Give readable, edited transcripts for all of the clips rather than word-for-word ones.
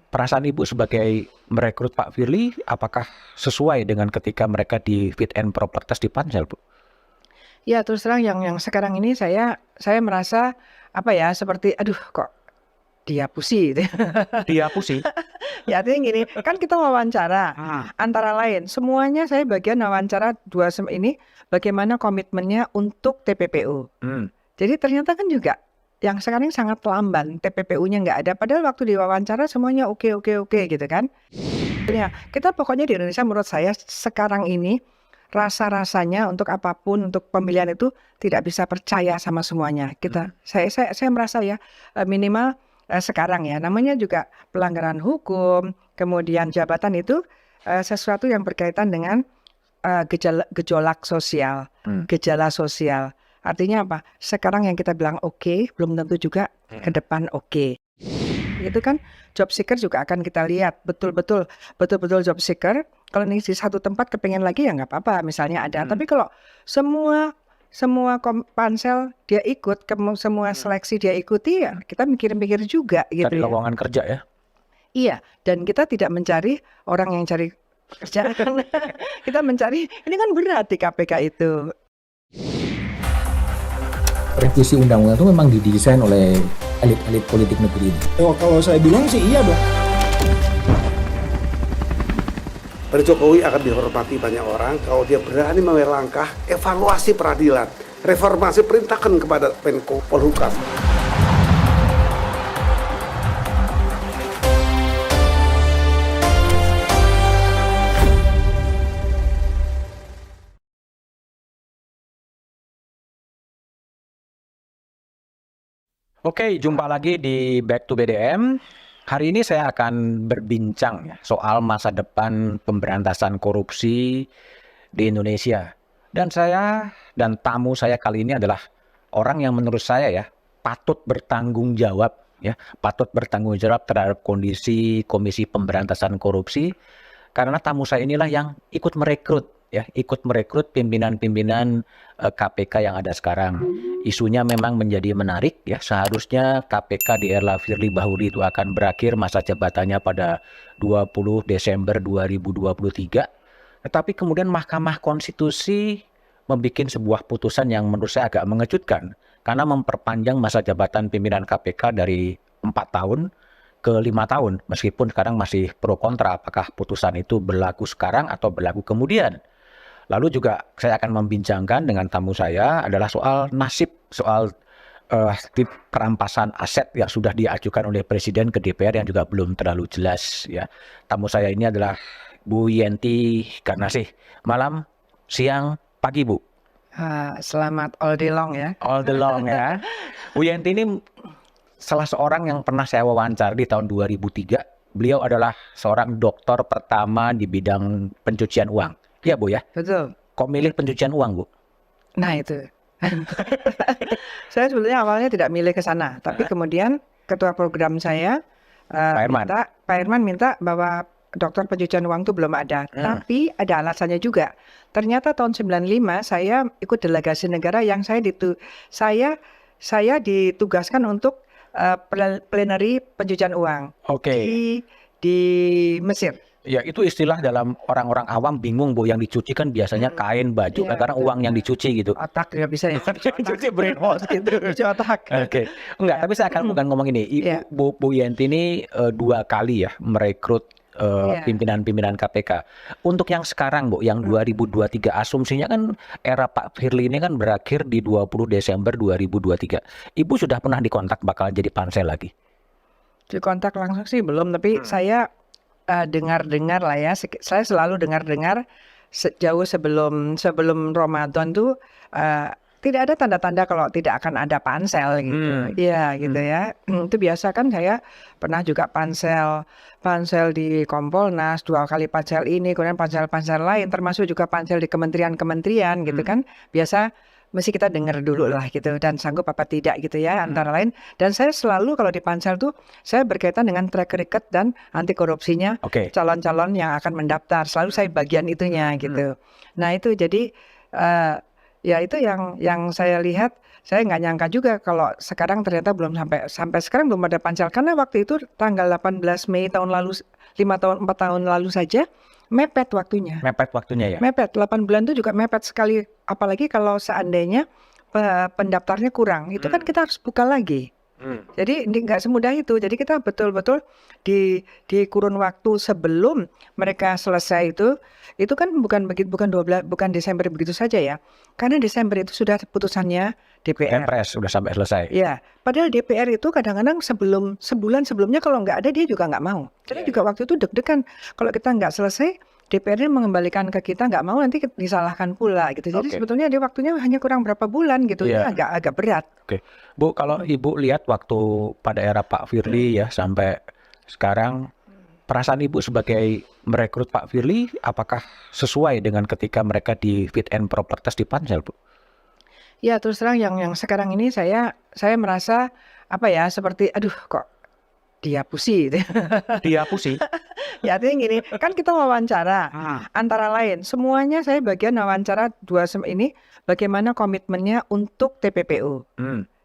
perasaan Ibu sebagai merekrut Pak Firly, apakah sesuai dengan ketika mereka di fit and proper test di Pansel, Bu? Ya terus terang yang sekarang ini saya merasa seperti aduh kok dihapusi gitu. Dihapusi? Ya artinya gini, kan kita wawancara Hmm. antara lain semuanya saya bagian wawancara ini bagaimana komitmennya untuk TPPU. Jadi ternyata kan juga yang sekarang sangat lamban, TPPU-nya nggak ada. Padahal waktu diwawancara semuanya oke gitu kan. Ya, kita pokoknya di Indonesia menurut saya sekarang ini rasa-rasanya untuk apapun, untuk pemilihan itu tidak bisa percaya sama semuanya. Saya merasa ya minimal sekarang ya, namanya juga pelanggaran hukum, kemudian jabatan itu sesuatu yang berkaitan dengan gejolak sosial, gejala sosial. Artinya apa? Sekarang yang kita bilang oke, belum tentu juga ke depan oke. Itu kan job seeker juga akan kita lihat betul-betul job seeker. Kalau di satu tempat kepengen lagi ya nggak apa-apa, misalnya ada. Tapi kalau semua pansel dia ikut, semua seleksi dia ikuti, ya kita mikir-mikir juga gitu Cari ya. lowongan kerja ya? Iya, dan kita tidak mencari orang yang cari kerjaan. Kita mencari, ini kan berat di KPK itu. Revisi undang-undang itu memang didesain oleh elit-elit politik negeri ini. Oh, kalau saya bilang sih iya dong. Pak Jokowi akan dihormati banyak orang kalau dia berani mengambil langkah evaluasi peradilan, reformasi, perintahkan kepada Menko Polhukam. Oke, jumpa lagi di Back to BDM. Hari ini saya akan berbincang ya, soal masa depan pemberantasan korupsi di Indonesia. Dan saya dan tamu saya kali ini adalah orang yang menurut saya ya patut bertanggung jawab terhadap kondisi Komisi Pemberantasan Korupsi, karena tamu saya inilah yang ikut merekrut pimpinan-pimpinan KPK yang ada sekarang. Isunya memang menjadi menarik ya. Seharusnya KPK di era Firly Bahuri itu akan berakhir masa jabatannya pada 20 Desember 2023. Tetapi kemudian Mahkamah Konstitusi membuat sebuah putusan yang menurut saya agak mengejutkan, karena memperpanjang masa jabatan pimpinan KPK dari 4 tahun ke 5 tahun, meskipun sekarang masih pro kontra apakah putusan itu berlaku sekarang atau berlaku kemudian. Lalu juga saya akan membincangkan dengan tamu saya adalah soal nasib, soal perampasan aset yang sudah diajukan oleh Presiden ke DPR yang juga belum terlalu jelas ya. Tamu saya ini adalah Bu Yenti Garnasih. Malam, siang, pagi Bu. Selamat all day long ya. All day long ya. Bu Yenti ini salah seorang yang pernah saya wawancara di tahun 2003. Beliau adalah seorang doktor pertama di bidang pencucian uang. Iya Bu ya? Betul. Kok milih pencucian uang Bu? Nah itu. Saya sebetulnya awalnya tidak milih ke sana, tapi kemudian ketua program saya Pak Irman minta bahwa dokter pencucian uang itu belum ada. Tapi ada alasannya juga. Ternyata tahun 95 saya ikut delegasi negara yang saya ditugaskan untuk plenary pencucian uang di Mesir. Ya, itu istilah dalam orang-orang awam bingung Bu, yang dicuci kan biasanya kain, baju, karena uang yang dicuci gitu. Otak nggak bisa ya. Cuci brainwash gitu. Cuci otak. Oke. Enggak, tapi saya akan bukan ngomong ini. Bu Yenti ini 2 kali ya merekrut pimpinan-pimpinan KPK. Untuk yang sekarang Bu, yang 2023, asumsinya kan era Pak Firly ini kan berakhir di 20 Desember 2023. Ibu sudah pernah dikontak bakal jadi pansel lagi? Dikontak langsung sih belum, tapi saya dengar-dengar lah ya. Saya selalu dengar-dengar jauh sebelum Ramadan tuh tidak ada tanda-tanda kalau tidak akan ada pansel gitu. Iya gitu ya. Itu biasa kan, saya pernah juga pansel di Kompolnas, 2 kali pansel ini, kemudian pansel lain, termasuk juga pansel di kementerian-kementerian gitu kan. Biasa mesti kita dengar dulu lah gitu, dan sanggup apa tidak gitu ya, antara lain. Dan saya selalu kalau di pansel tuh saya berkaitan dengan track record dan anti korupsinya calon-calon yang akan mendaftar, selalu saya bagian itunya gitu. Nah itu jadi ya itu yang saya lihat Saya nggak nyangka juga kalau sekarang ternyata belum sampai sekarang belum ada pansel. Karena waktu itu tanggal 18 Mei tahun lalu, 4 tahun lalu saja mepet waktunya. Mepet waktunya ya. Mepet, 8 bulan itu juga mepet sekali. Apalagi kalau seandainya pendaftarnya kurang, itu kan kita harus buka lagi. Jadi nggak semudah itu. Jadi kita betul-betul di kurun waktu sebelum mereka selesai itu kan bukan 12, bukan Desember begitu saja ya. Karena Desember itu sudah putusannya DPR. MPRS sudah sampai selesai. Ya, padahal DPR itu kadang-kadang sebulan sebelumnya kalau nggak ada dia juga nggak mau. Karena juga waktu itu deg-degan. Kalau kita nggak selesai, DPR ini mengembalikan ke kita nggak mau nanti disalahkan pula gitu. Jadi sebetulnya dia waktunya hanya kurang berapa bulan gitu. Ini agak berat. Oke, Bu, kalau Ibu lihat waktu pada era Pak Firly ya sampai sekarang, perasaan Ibu sebagai merekrut Pak Firly apakah sesuai dengan ketika mereka di fit and proper test di pansel, Bu? Ya terus terang yang sekarang ini saya merasa seperti aduh kok dihapusi gitu. Dihapusi. Ya artinya gini, kan kita wawancara antara lain semuanya saya bagian wawancara ini bagaimana komitmennya untuk TPPU.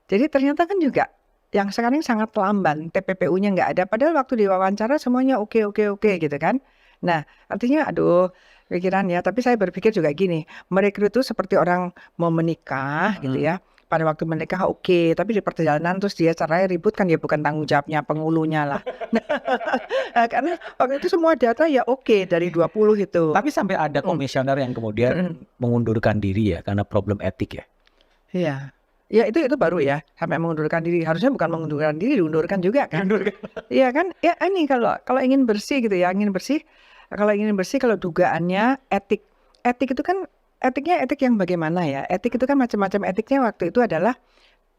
Jadi ternyata kan juga yang sekarang sangat lamban, TPPU-nya nggak ada. Padahal waktu diwawancara semuanya oke gitu kan. Nah artinya aduh pikiran ya. Tapi saya berpikir juga gini, merekrut itu seperti orang mau menikah gitu ya. Pada waktu menikah oke, tapi di perjalanan terus dia caranya ribut kan ya bukan tanggung jawabnya penghulunya lah. Karena waktu itu semua data ya oke dari 20 itu. Tapi sampai ada komisioner yang kemudian mengundurkan diri ya karena problem etik ya. Iya. Ya itu baru ya sampai mengundurkan diri. Harusnya bukan mengundurkan diri, diundurkan juga kan. Iya kan? Ya ini kalau ingin bersih gitu ya, kalau dugaannya etik itu kan etiknya etik yang bagaimana ya? Etik itu kan macam-macam etiknya waktu itu adalah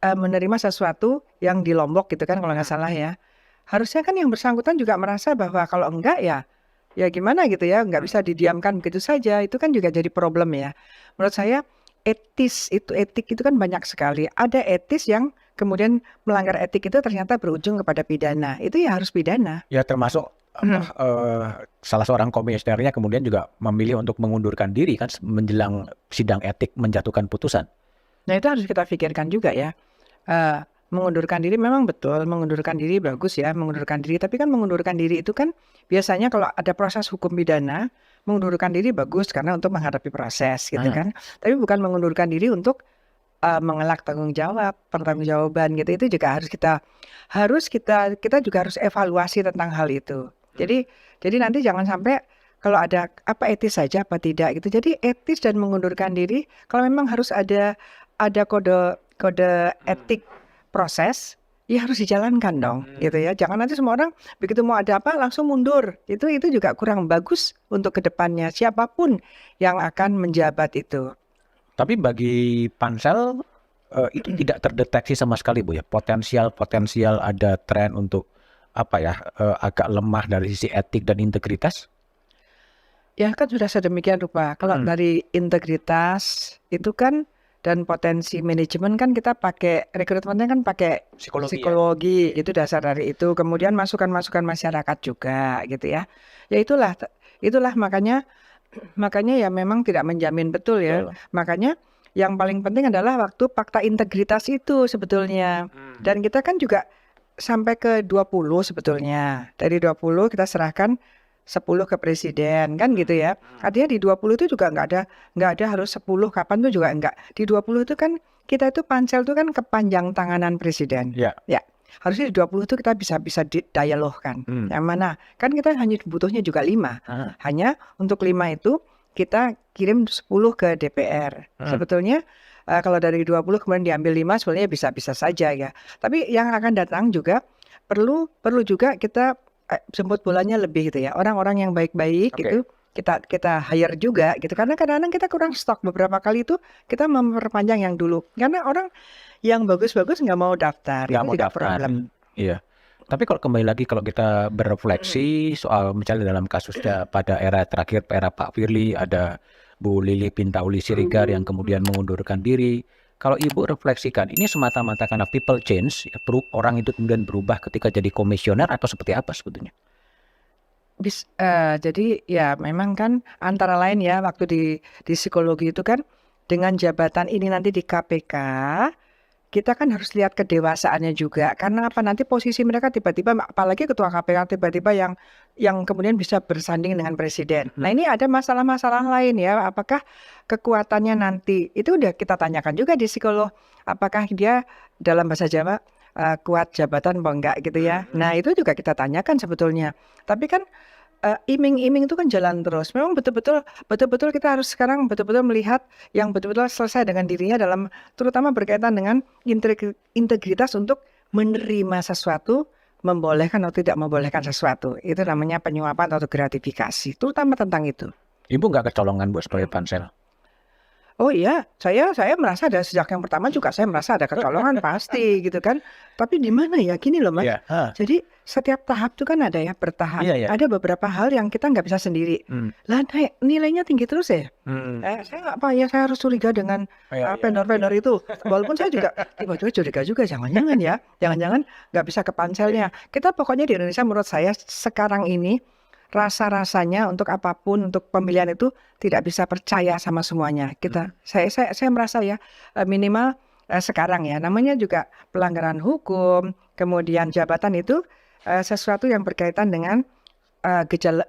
menerima sesuatu yang di Lombok gitu kan kalau nggak salah ya. Harusnya kan yang bersangkutan juga merasa bahwa kalau enggak ya gimana gitu ya, nggak bisa didiamkan begitu saja. Itu kan juga jadi problem ya. Menurut saya etik itu kan banyak sekali. Ada etis yang kemudian melanggar etik itu ternyata berujung kepada pidana. Itu ya harus pidana. Ya termasuk salah seorang komisionernya kemudian juga memilih untuk mengundurkan diri kan menjelang sidang etik menjatuhkan putusan. Nah itu harus kita pikirkan juga ya. Mengundurkan diri memang betul, mengundurkan diri bagus ya, mengundurkan diri. Tapi kan mengundurkan diri itu kan biasanya kalau ada proses hukum pidana, mengundurkan diri bagus karena untuk menghadapi proses gitu kan. Tapi bukan mengundurkan diri untuk mengelak pertanggungjawaban gitu. Itu juga harus kita juga harus evaluasi tentang hal itu. Jadi nanti jangan sampai kalau ada apa etis saja apa tidak gitu. Jadi etis dan mengundurkan diri kalau memang harus ada kode etik proses ya harus dijalankan dong gitu ya. Jangan nanti semua orang begitu mau ada apa langsung mundur. Itu juga kurang bagus untuk kedepannya siapapun yang akan menjabat itu. Tapi bagi pansel itu tidak terdeteksi sama sekali Bu ya. Potensial ada tren untuk agak lemah dari sisi etik dan integritas. Ya kan sudah sedemikian rupa. Kalau dari integritas itu kan dan potensi manajemen kan kita pakai rekrutmennya kan pakai psikologi itu dasar dari itu. Kemudian masukan masyarakat juga gitu ya. Ya itulah makanya ya memang tidak menjamin betul ya. Makanya yang paling penting adalah waktu fakta integritas itu sebetulnya. Dan kita kan juga sampai ke 20 sebetulnya. Dari 20 kita serahkan 10 ke presiden kan gitu ya. Artinya di 20 itu juga nggak ada harus 10 kapan tuh juga enggak. Di 20 itu kan kita itu pansel itu kan kepanjang tanganan presiden. Ya. Harusnya di 20 itu kita bisa dialogkan. Yang mana? Kan kita hanya butuhnya juga 5. Hanya untuk 5 itu kita kirim 10 ke DPR. Sebetulnya kalau dari 20 kemudian diambil 5 sebenarnya bisa saja ya. Tapi yang akan datang juga perlu juga kita jemput bolanya lebih gitu ya. Orang-orang yang baik-baik gitu kita hire juga gitu. Karena kadang-kadang kita kurang stok. Beberapa kali itu kita memperpanjang yang dulu. Karena orang yang bagus-bagus nggak mau daftar. Nggak itu mau juga daftar. problem. Iya. Tapi kalau kembali lagi kalau kita berefleksi soal misalnya dalam kasusnya pada era terakhir era Pak Firly ada Bu Lili Pintauli Siregar yang kemudian mengundurkan diri. Kalau Ibu refleksikan ini semata-mata karena people change, ya, orang itu kemudian berubah ketika jadi komisioner atau seperti apa sebetulnya? Jadi ya memang kan antara lain ya waktu di psikologi itu kan dengan jabatan ini nanti di KPK kita kan harus lihat kedewasaannya juga. Karena apa, nanti posisi mereka tiba-tiba, apalagi ketua KPK tiba-tiba yang kemudian bisa bersanding dengan presiden. Nah, ini ada masalah-masalah lain ya. Apakah kekuatannya nanti itu udah kita tanyakan juga di psikolog. Apakah dia dalam bahasa Jawa kuat jabatan apa enggak gitu ya. Nah, itu juga kita tanyakan sebetulnya. Tapi kan iming-iming itu kan jalan terus. Memang betul-betul kita harus sekarang betul-betul melihat yang betul-betul selesai dengan dirinya dalam terutama berkaitan dengan integritas untuk menerima sesuatu, membolehkan atau tidak membolehkan sesuatu. Itu namanya penyuapan atau gratifikasi. Terutama tentang itu. Ibu nggak kecolongan buat sebagai pansel? Oh iya, saya merasa ada sejak yang pertama juga saya merasa ada kecolongan pasti gitu kan. Tapi di mana ya gini loh Mas. Iya. Jadi setiap tahap itu kan ada ya bertahap. Iya, iya. Ada beberapa hal yang kita nggak bisa sendiri. Lah nilainya tinggi terus ya. Saya saya harus curiga dengan Iya, iya. vendor-vendor itu. Walaupun saya juga tiba-tiba curiga juga jangan-jangan ya. Jangan-jangan nggak bisa ke panselnya. Kita pokoknya di Indonesia menurut saya sekarang ini rasa-rasanya untuk apapun untuk pemilihan itu tidak bisa percaya sama semuanya. Saya merasa ya minimal sekarang ya namanya juga pelanggaran hukum, kemudian jabatan itu sesuatu yang berkaitan dengan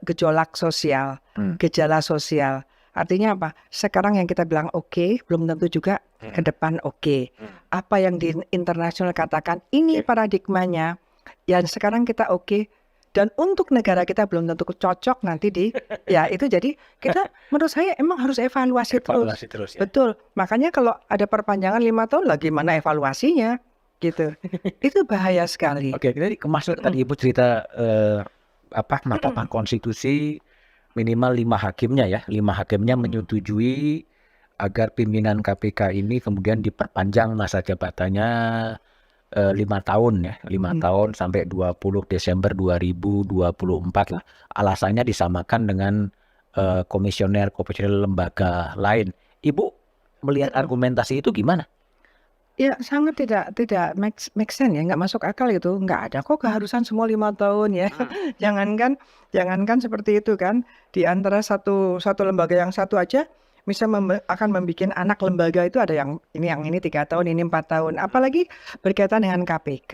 gejolak sosial, gejala sosial. Artinya apa? Sekarang yang kita bilang oke, belum tentu juga ke depan oke. Apa yang di internasional katakan ini paradigmanya, yang sekarang kita oke. Dan untuk negara kita belum tentu cocok nanti ya itu jadi kita menurut saya emang harus evaluasi terus. Ya. Betul. Makanya kalau ada perpanjangan 5 tahun lagi mana evaluasinya gitu. Itu bahaya sekali. Oke, jadi masuk tadi Ibu cerita Mahkamah Konstitusi minimal 5 hakimnya ya. 5 hakimnya menyetujui agar pimpinan KPK ini kemudian diperpanjang masa jabatannya 5 tahun ya, 5 tahun sampai 20 Desember 2024 lah. Alasannya disamakan dengan komisioner lembaga lain. Ibu melihat argumentasi itu gimana? Ya sangat tidak make sense ya, nggak masuk akal itu, nggak ada kok keharusan semua 5 tahun ya. Jangankan seperti itu kan, di antara satu lembaga yang satu aja bisa akan membuat anak lembaga itu ada yang ini 3 tahun, ini 4 tahun. Apalagi berkaitan dengan KPK.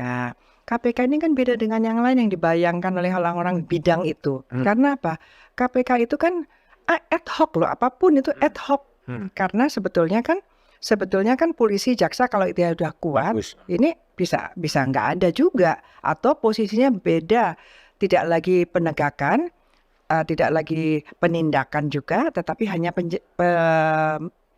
KPK ini kan beda dengan yang lain yang dibayangkan oleh orang-orang bidang itu. Karena apa? KPK itu kan ad hoc loh, apapun itu ad hoc. Karena sebetulnya kan polisi, jaksa kalau dia udah kuat, ini bisa nggak ada juga. Atau posisinya beda, tidak lagi penegakan, tidak lagi penindakan juga, tetapi hanya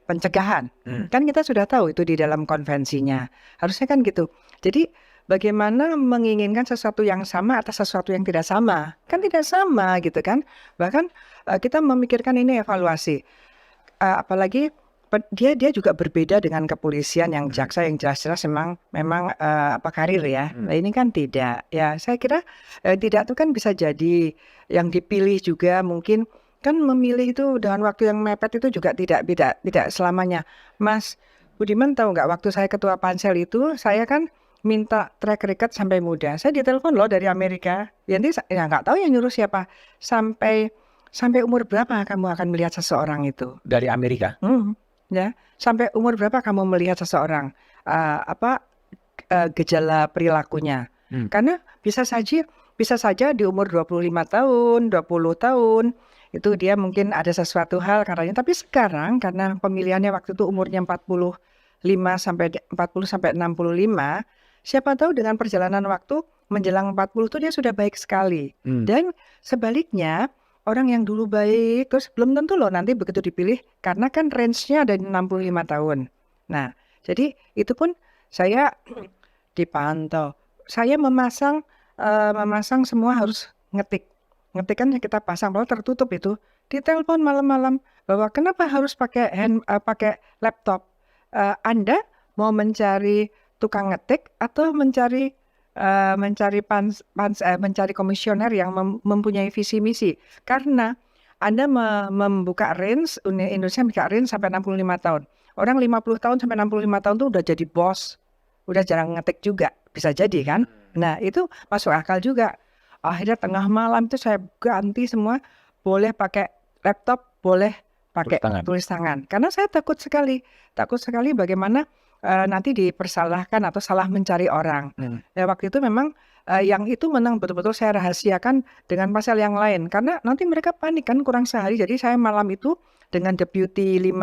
pencegahan. Kan kita sudah tahu itu di dalam konvensinya. Harusnya kan gitu. Jadi bagaimana menginginkan sesuatu yang sama atas sesuatu yang tidak sama? Kan tidak sama gitu kan. Bahkan kita memikirkan ini evaluasi. Apalagi dia juga berbeda dengan kepolisian yang jaksa yang jelas-jelas memang karir ya. Nah, ini kan tidak. Ya, saya kira tidak itu kan bisa jadi yang dipilih juga mungkin kan memilih itu dengan waktu yang mepet itu juga tidak selamanya. Mas Budiman tahu nggak waktu saya ketua pansel itu saya kan minta track record sampai muda. Saya ditelepon loh dari Amerika. Nanti ya nggak tahu yang nyuruh siapa. Sampai umur berapa kamu akan melihat seseorang itu? Dari Amerika? Ya, sampai umur berapa kamu melihat seseorang gejala perilakunya? Karena bisa saja di umur 25 tahun, 20 tahun itu dia mungkin ada sesuatu hal karena tapi sekarang karena pemilihannya waktu itu umurnya 40 sampai 65, siapa tahu dengan perjalanan waktu menjelang 40 itu dia sudah baik sekali. Dan sebaliknya orang yang dulu baik, terus belum tentu loh nanti begitu dipilih, karena kan range-nya ada di 65 tahun. Nah, jadi itu pun saya dipantau. Saya memasang semua harus ngetik. Ngetik kan kita pasang, kalau tertutup itu, ditelepon malam-malam, bahwa kenapa harus pakai laptop? Anda mau mencari tukang ngetik atau mencari komisioner yang mempunyai visi misi. Karena Anda membuka range, Indonesia membuka range sampai 65 tahun. Orang 50 tahun sampai 65 tahun itu udah jadi bos, udah jarang ngetik juga, bisa jadi kan. Nah itu masuk akal juga. Akhirnya tengah malam itu saya ganti semua, boleh pakai laptop, boleh pakai tulis tangan. Karena saya takut sekali bagaimana nanti dipersalahkan atau salah mencari orang. Ya waktu itu memang yang itu menang betul-betul saya rahasiakan dengan pasal yang lain karena nanti mereka panik kan kurang sehari. Jadi saya malam itu dengan Deputi 5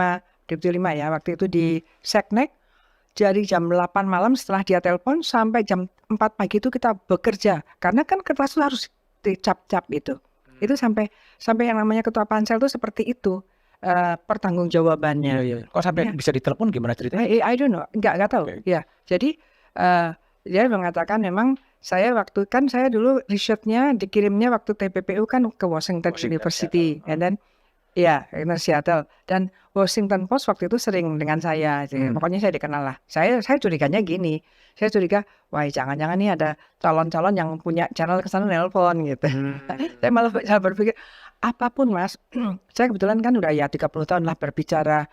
ya waktu itu di Seknek dari jam 8 malam setelah dia telepon sampai jam 4 pagi itu kita bekerja karena kan kertas itu harus dicap-cap itu. Itu sampai yang namanya ketua pansel itu seperti itu pertanggungjawabannya. Iya. Kok sampai bisa ditelepon gimana ceritanya? I don't know, nggak tahu. Oke. Ya, jadi dia mengatakan memang saya dulu risetnya dikirimnya waktu TPPU kan ke Washington University, and then Seattle, dan Washington Post waktu itu sering dengan saya. Jadi, pokoknya saya dikenal lah. Saya curiganya gini, saya curiga, wah jangan-jangan nih ada calon-calon yang punya channel kesana nelpon gitu. Saya malah berpikir apapun mas, saya kebetulan kan udah 30 tahun lah berbicara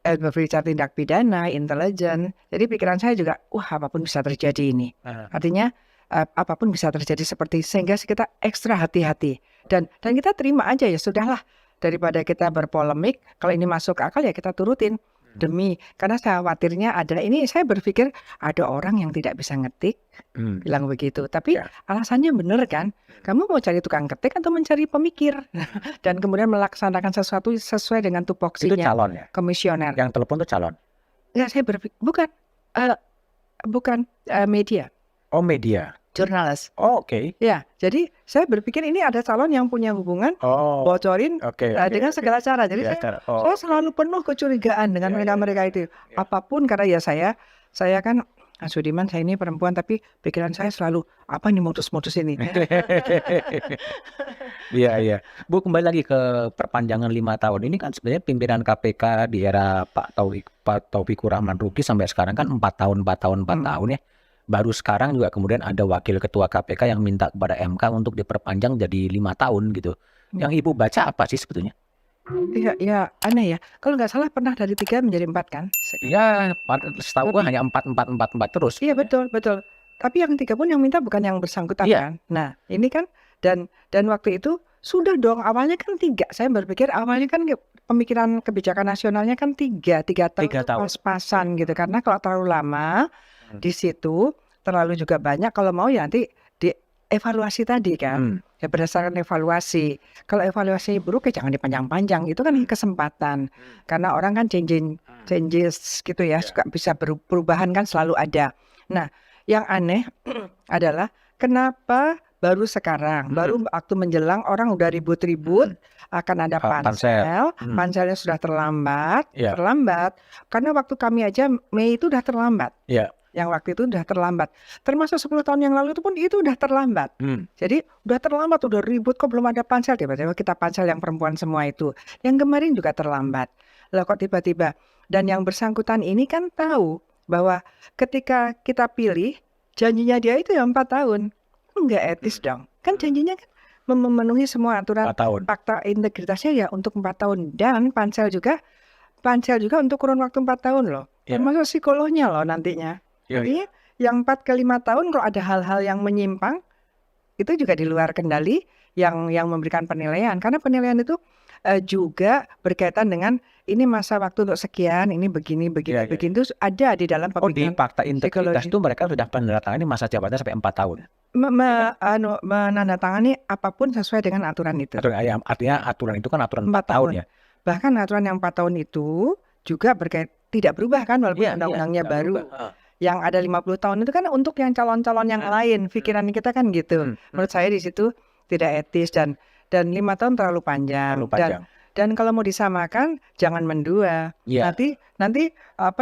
berbicara tindak pidana, intelijen. Jadi pikiran saya juga, apapun bisa terjadi ini. Artinya apapun bisa terjadi sehingga kita ekstra hati-hati dan kita terima aja ya sudahlah daripada kita berpolemik. Kalau ini masuk akal ya kita turutin karena saya khawatirnya saya berpikir ada orang yang tidak bisa ngetik bilang begitu, tapi alasannya bener kan, kamu mau cari tukang ketik atau mencari pemikir dan kemudian melaksanakan sesuatu sesuai dengan tupoksinya. Itu calon ya? Komisioner Yang telepon tuh calon? Ya saya berpikir bukan media. Oh media, jurnalis. oh oke. Ya, jadi saya berpikir ini ada calon yang punya hubungan bocorin dengan segala cara. Jadi saya selalu penuh kecurigaan dengan mereka itu. Apapun karena ya saya kan Sudiman, saya ini perempuan tapi pikiran saya selalu apa nih modus-modus ini. Iya. Bu, kembali lagi ke perpanjangan 5 tahun. Ini kan sebenarnya pimpinan KPK di era Pak Taufikur Rahman Ruki sampai sekarang kan 4 tahun ya. Baru sekarang juga kemudian ada wakil ketua KPK yang minta kepada MK untuk diperpanjang jadi 5 tahun gitu. Yang Ibu baca apa sih sebetulnya? Ya aneh ya. Kalau nggak salah pernah dari 3 menjadi 4 kan? Ya, setahu gue hanya 4 terus. Iya betul. Tapi yang 3 pun yang minta bukan yang bersangkutan kan. Nah ini kan dan waktu itu sudah dong awalnya kan 3. Saya berpikir awalnya kan pemikiran kebijakan nasionalnya kan 3 tahun pas-pasan gitu. Karena kalau terlalu lama di situ terlalu juga banyak, kalau mau ya nanti dievaluasi tadi kan. Ya berdasarkan evaluasi. Kalau evaluasi buruk ya jangan dipanjang-panjang. Itu kan kesempatan. Karena orang kan changes gitu ya, suka bisa perubahan kan selalu ada. Nah, yang aneh adalah kenapa baru sekarang, baru waktu menjelang orang udah ribut-ribut akan ada pansel. Panselnya sudah terlambat. Karena waktu kami aja Mei itu udah terlambat. Yang waktu itu udah terlambat. Termasuk 10 tahun yang lalu itu pun itu udah terlambat. Jadi udah terlambat, udah ribut kok belum ada pansel. Tiba-tiba kita pansel yang perempuan semua itu. Yang kemarin juga terlambat. Lah kok tiba-tiba. Dan yang bersangkutan ini kan tahu bahwa ketika kita pilih, janjinya dia itu ya 4 tahun. Enggak etis dong. Kan janjinya kan memenuhi semua aturan fakta integritasnya ya untuk 4 tahun. Dan pansel juga untuk kurun waktu 4 tahun loh. Termasuk psikolognya loh nantinya. Jadi yang 4 ke 5 tahun kalau ada hal-hal yang menyimpang itu juga di luar kendali yang memberikan penilaian, karena penilaian itu juga berkaitan dengan ini masa waktu untuk sekian, ini begini itu ada di dalam di fakta integritas itu mereka sudah menandatangani masa jabatan sampai 4 tahun. Menandatangani apapun sesuai dengan aturan itu. Artinya aturan itu kan aturan 4 tahun ya. Bahkan aturan yang 4 tahun itu juga tidak berubah kan walaupun undang-undangnya baru. Yang ada 50 tahun itu kan untuk yang calon-calon yang lain. Pikiran kita kan gitu. Menurut saya di situ tidak etis dan 5 tahun terlalu panjang. Dan kalau mau disamakan jangan mendua. Nanti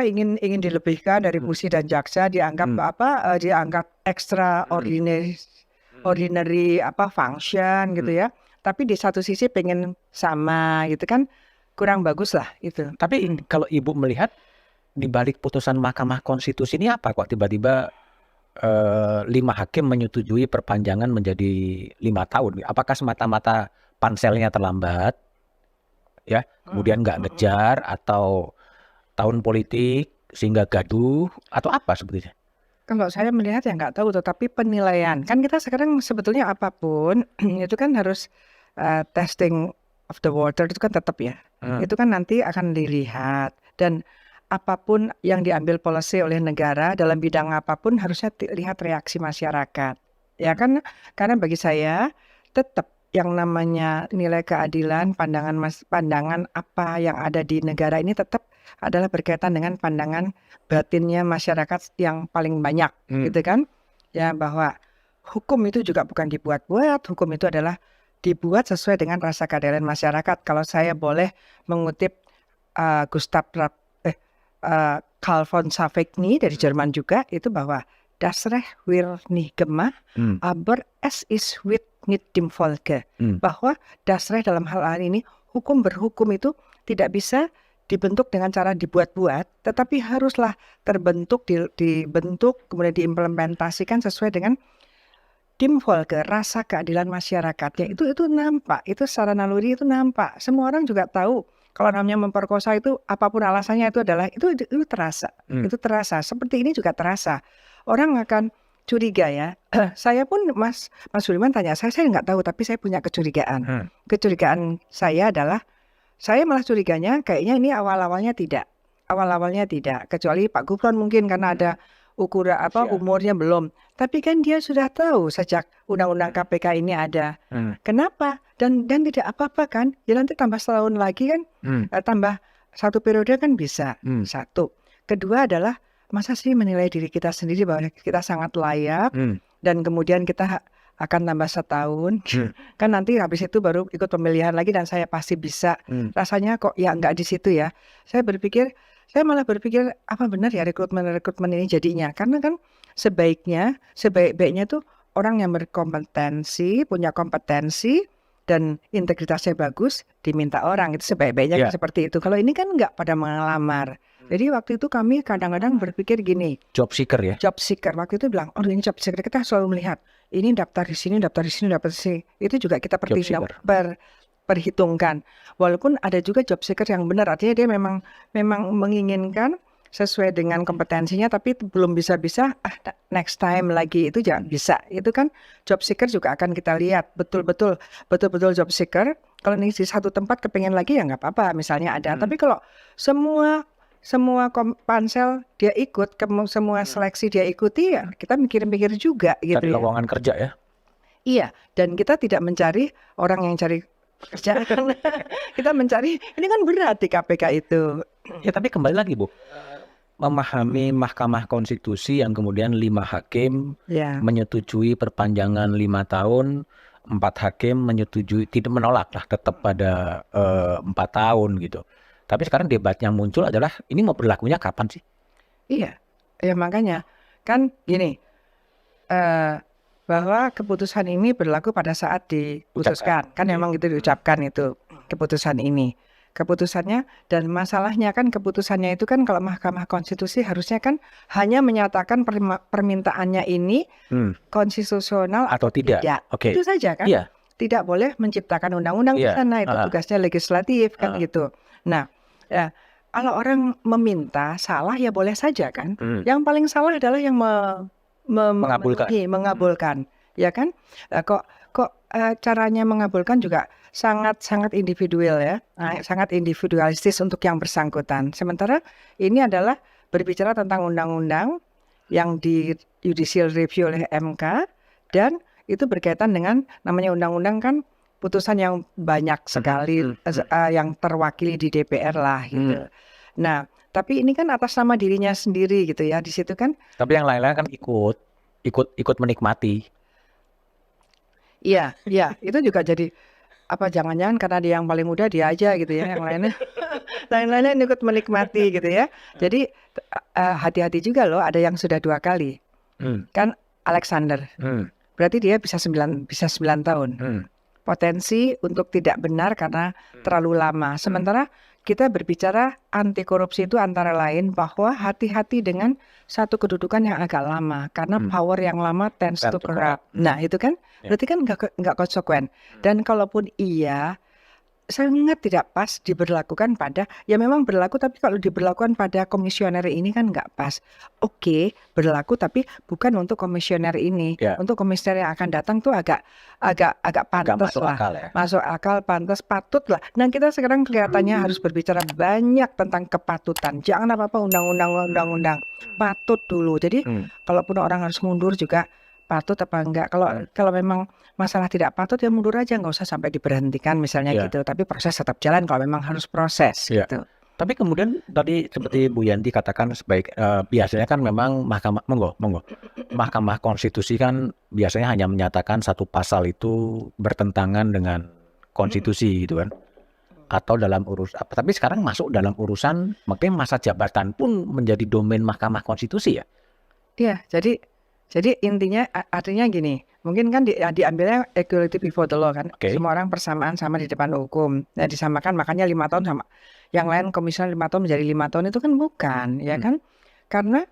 ingin dilebihkan dari fungsi dan jaksa dianggap dianggap extraordinary function gitu ya. Tapi di satu sisi pengen sama gitu kan kurang bagus lah itu. Tapi kalau Ibu melihat di balik putusan Mahkamah Konstitusi ini apa kok tiba-tiba 5 hakim menyetujui perpanjangan menjadi 5 tahun? Apakah semata-mata panselnya terlambat, ya, kemudian nggak ngejar, atau tahun politik sehingga gaduh, atau apa sebetulnya? Kalau saya melihat ya nggak tahu, tetapi penilaian kan kita sekarang sebetulnya apapun itu kan harus testing of the water itu kan tetap ya. Itu kan nanti akan dilihat dan apapun yang diambil policy oleh negara dalam bidang apapun harusnya lihat reaksi masyarakat. Ya kan, karena bagi saya tetap yang namanya nilai keadilan, pandangan apa yang ada di negara ini tetap adalah berkaitan dengan pandangan batinnya masyarakat yang paling banyak, gitu kan? Ya, bahwa hukum itu juga bukan dibuat-buat, hukum itu adalah dibuat sesuai dengan rasa keadilan masyarakat. Kalau saya boleh mengutip Carl von Savigny dari Jerman juga, itu bahwa das Recht wird nicht gemacht, aber es ist wird nicht dem Volke. Bahwa das Recht dalam hal ini, berhukum itu tidak bisa dibentuk dengan cara dibuat-buat, tetapi haruslah terbentuk, dibentuk, kemudian diimplementasikan sesuai dengan dem Volke, rasa keadilan masyarakatnya. Itu nampak, itu secara naluri itu nampak. Semua orang juga tahu kalau namanya memperkosa itu apapun alasannya itu adalah itu terasa. Itu terasa. Seperti ini juga terasa. Orang akan curiga ya. Saya pun Mas Suliman tanya, saya nggak tahu tapi saya punya kecurigaan. Kecurigaan saya adalah saya malah curiganya kayaknya ini awal-awalnya tidak. Awal-awalnya tidak. Kecuali Pak Gufron mungkin karena ada ukuran umurnya belum. Tapi kan dia sudah tahu sejak undang-undang KPK ini ada. Kenapa? Dan tidak apa-apa kan? Ya nanti tambah setahun lagi kan? Tambah 1 periode kan bisa. Satu. Kedua adalah masa sih menilai diri kita sendiri bahwa kita sangat layak dan kemudian kita akan tambah setahun. Kan nanti habis itu baru ikut pemilihan lagi dan saya pasti bisa. Rasanya kok ya nggak di situ ya. Saya malah berpikir apa benar ya rekrutmen ini jadinya. Karena kan sebaik-baiknya tuh orang yang berkompetensi, punya kompetensi dan integritasnya bagus diminta orang. Itu sebaik-baiknya kan seperti itu. Kalau ini kan nggak pada melamar. Jadi waktu itu kami kadang-kadang berpikir gini. Job seeker ya? Job seeker. Waktu itu bilang, oh ini job seeker. Kita selalu melihat, ini daftar di sini, daftar di sini, daftar di sini. Itu juga kita perhitungkan. Walaupun ada juga job seeker yang benar. Artinya dia memang menginginkan sesuai dengan kompetensinya, tapi belum bisa-bisa, next time lagi itu jangan bisa. Itu kan job seeker juga akan kita lihat. Betul-betul job seeker. Kalau ini di satu tempat kepengen lagi ya nggak apa-apa. Misalnya ada. Tapi kalau semua pansel dia ikut, semua seleksi dia ikuti ya kita mikir-mikir juga gitu Cari ya. lowongan kerja ya? Iya, dan kita tidak mencari orang yang cari kerja. Kita mencari, ini kan berat di KPK itu. Ya tapi kembali lagi Bu, memahami Mahkamah Konstitusi yang kemudian 5 hakim menyetujui perpanjangan 5 tahun, 4 hakim menyetujui, tidak menolak lah, tetap pada 4 tahun gitu. Tapi sekarang debat yang muncul adalah ini mau berlakunya kapan sih? Iya, ya makanya kan gini, bahwa keputusan ini berlaku pada saat diputuskan. Kan memang itu diucapkan itu keputusan ini. Keputusannya dan masalahnya kan keputusannya itu kan kalau Mahkamah Konstitusi harusnya kan hanya menyatakan permintaannya ini konstitusional atau tidak. Okay. Itu saja kan. Iya. Tidak boleh menciptakan undang-undang di sana, itu tugasnya legislatif kan gitu. Nah, ya, kalau orang meminta salah ya boleh saja kan. Yang paling salah adalah yang mengabulkan, ya kan? Kok caranya mengabulkan juga sangat individual ya, sangat individualistis untuk yang bersangkutan. Sementara ini adalah berbicara tentang undang-undang yang di judicial review oleh MK dan itu berkaitan dengan namanya undang-undang kan putusan yang banyak sekali yang terwakili di DPR lah gitu. Nah, tapi ini kan atas nama dirinya sendiri gitu ya di situ kan. Tapi yang lain-lain kan ikut menikmati. Iya, itu juga jadi apa jangan-jangan karena dia yang paling muda dia aja gitu ya, yang lainnya ikut menikmati gitu ya. Jadi hati-hati juga loh, ada yang sudah 2 kali. Kan Alexander. Berarti dia bisa 9 tahun. Potensi untuk tidak benar karena terlalu lama. Sementara kita berbicara anti korupsi itu antara lain bahwa hati-hati dengan satu kedudukan yang agak lama karena power yang lama tends to corrupt. Nah itu kan berarti kan nggak konsekuen. Dan kalaupun iya sangat tidak pas diberlakukan pada, ya memang berlaku tapi kalau diberlakukan pada komisioner ini kan nggak pas. Oke, berlaku tapi bukan untuk komisioner ini. Ya. Untuk komisioner yang akan datang tuh agak Nggak pantas masuk lah. akal ya. Masuk akal, pantas, patut lah. Nah kita sekarang kelihatannya harus berbicara banyak tentang kepatutan. Jangan apa-apa undang-undang. Patut dulu. Jadi kalaupun orang harus mundur juga patut apa enggak. Kalau memang masalah tidak patut ya mundur aja, nggak usah sampai diberhentikan misalnya Ya. gitu. Tapi proses tetap jalan kalau memang harus proses Ya. gitu. Tapi kemudian tadi seperti Bu Yanti katakan biasanya kan memang Mahkamah Konstitusi kan biasanya hanya menyatakan satu pasal itu bertentangan dengan konstitusi gitu kan. Atau dalam tapi sekarang masuk dalam urusan makanya masa jabatan pun menjadi domain Mahkamah Konstitusi ya. Iya, jadi intinya artinya gini, mungkin kan diambilnya equality before the law kan, Oke. semua orang persamaan sama di depan hukum. Nah disamakan makanya 5 tahun sama yang lain komisioner 5 tahun menjadi 5 tahun itu kan bukan, ya kan? Karena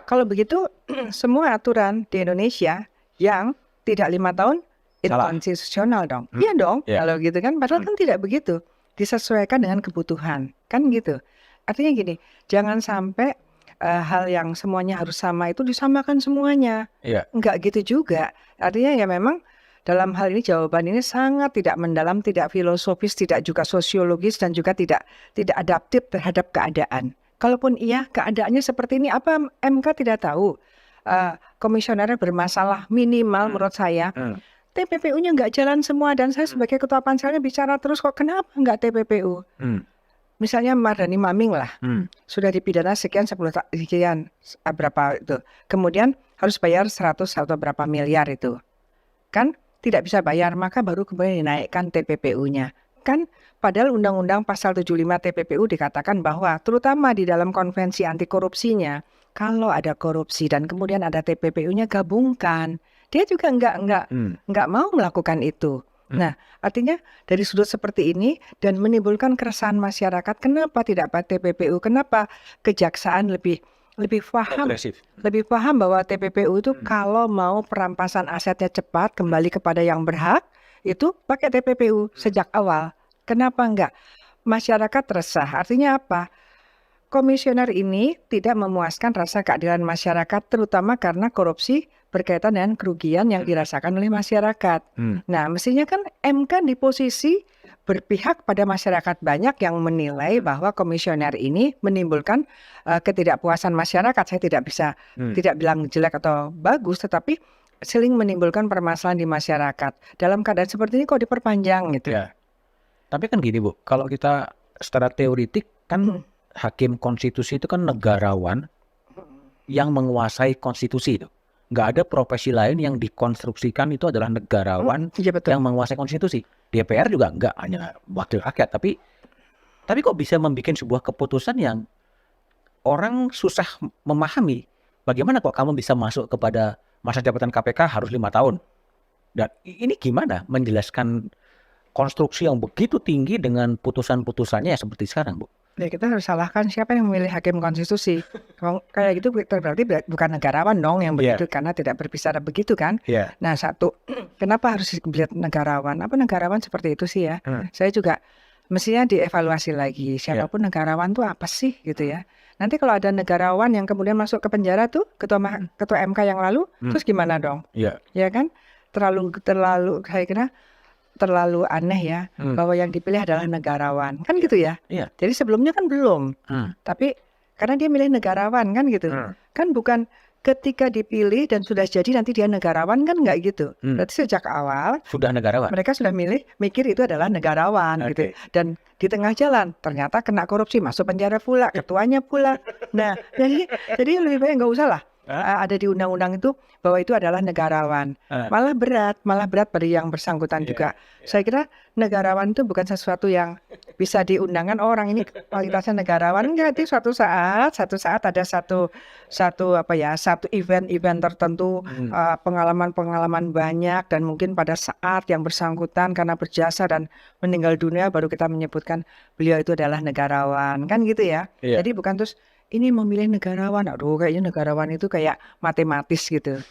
kalau begitu semua aturan di Indonesia yang tidak 5 tahun Salah. inkonstitusional dong. Iya dong, Ya. kalau gitu kan. Padahal kan tidak begitu, disesuaikan dengan kebutuhan, kan gitu. Artinya gini, jangan sampai hal yang semuanya harus sama itu disamakan semuanya. Iya. Enggak gitu juga. Artinya ya memang dalam hal ini jawaban ini sangat tidak mendalam, tidak filosofis, tidak juga sosiologis dan juga tidak adaptif terhadap keadaan. Kalaupun iya keadaannya seperti ini, apa MK tidak tahu komisionernya bermasalah minimal menurut saya. TPPU-nya nggak jalan semua dan saya sebagai ketua panselnya bicara terus kok kenapa nggak TPPU? Misalnya Mardhani Maming lah, sudah dipidana sekian 10 sekian berapa itu. Kemudian harus bayar 100 atau berapa miliar itu. Kan tidak bisa bayar, maka baru kemudian dinaikkan TPPU-nya. Kan padahal Undang-Undang Pasal 75 TPPU dikatakan bahwa terutama di dalam konvensi anti korupsinya, kalau ada korupsi dan kemudian ada TPPU-nya gabungkan. Dia juga nggak mau melakukan itu. Nah, artinya dari sudut seperti ini dan menimbulkan keresahan masyarakat, kenapa tidak pakai TPPU? Kenapa kejaksaan lebih paham, Agresif. lebih paham bahwa TPPU itu kalau mau perampasan asetnya cepat kembali kepada yang berhak, itu pakai TPPU sejak awal. Kenapa enggak? Masyarakat resah. Artinya apa? Komisioner ini tidak memuaskan rasa keadilan masyarakat, terutama karena korupsi berkaitan dengan kerugian yang dirasakan oleh masyarakat. Nah, mestinya kan MK di posisi berpihak pada masyarakat banyak yang menilai bahwa komisioner ini menimbulkan ketidakpuasan masyarakat. Saya tidak bilang jelek atau bagus, tetapi sering menimbulkan permasalahan di masyarakat. Dalam keadaan seperti ini kok diperpanjang gitu. Ya. Tapi kan gini Bu, kalau kita secara teoritik kan hakim konstitusi itu kan negarawan yang menguasai konstitusi itu. Nggak ada profesi lain yang dikonstruksikan itu adalah negarawan Iya betul. yang menguasai konstitusi. DPR juga nggak, hanya wakil rakyat. Tapi kok bisa membuat sebuah keputusan yang orang susah memahami. Bagaimana kok kamu bisa masuk kepada masa jabatan KPK harus 5 tahun? Dan ini gimana menjelaskan konstruksi yang begitu tinggi dengan putusan-putusannya ya seperti sekarang, Bu? Ya kita harus salahkan siapa yang memilih hakim konstitusi. Kalau kayak gitu berarti bukan negarawan dong yang begitu, karena tidak berbicara begitu kan. Nah satu, kenapa harus dilihat negarawan? Apa negarawan seperti itu sih ya? Saya juga mestinya dievaluasi lagi. Siapapun negarawan tuh apa sih gitu ya. Nanti kalau ada negarawan yang kemudian masuk ke penjara tuh, ketua MK yang lalu, terus gimana dong? Ya kan? Terlalu saya kira terlalu aneh ya, bahwa yang dipilih adalah negarawan, kan gitu ya. Jadi sebelumnya kan belum, tapi karena dia milih negarawan kan gitu, kan bukan ketika dipilih dan sudah jadi nanti dia negarawan kan nggak gitu. Berarti sejak awal Sudah negarawan. mereka sudah mikir itu adalah negarawan gitu. Dan di tengah jalan ternyata kena korupsi, masuk penjara pula, ketuanya pula. Nah jadi lebih baik nggak usah lah. Ada di undang-undang itu bahwa itu adalah negarawan. Malah berat bagi yang bersangkutan juga. Saya kira negarawan itu bukan sesuatu yang bisa diundangkan orang ini kualitasnya negarawan. Enggak, itu suatu saat ada satu event tertentu, pengalaman banyak dan mungkin pada saat yang bersangkutan karena berjasa dan meninggal dunia baru kita menyebutkan beliau itu adalah negarawan. Kan gitu ya. Jadi bukan terus ini memilih negarawan, aduh kayaknya negarawan itu kayak matematis gitu.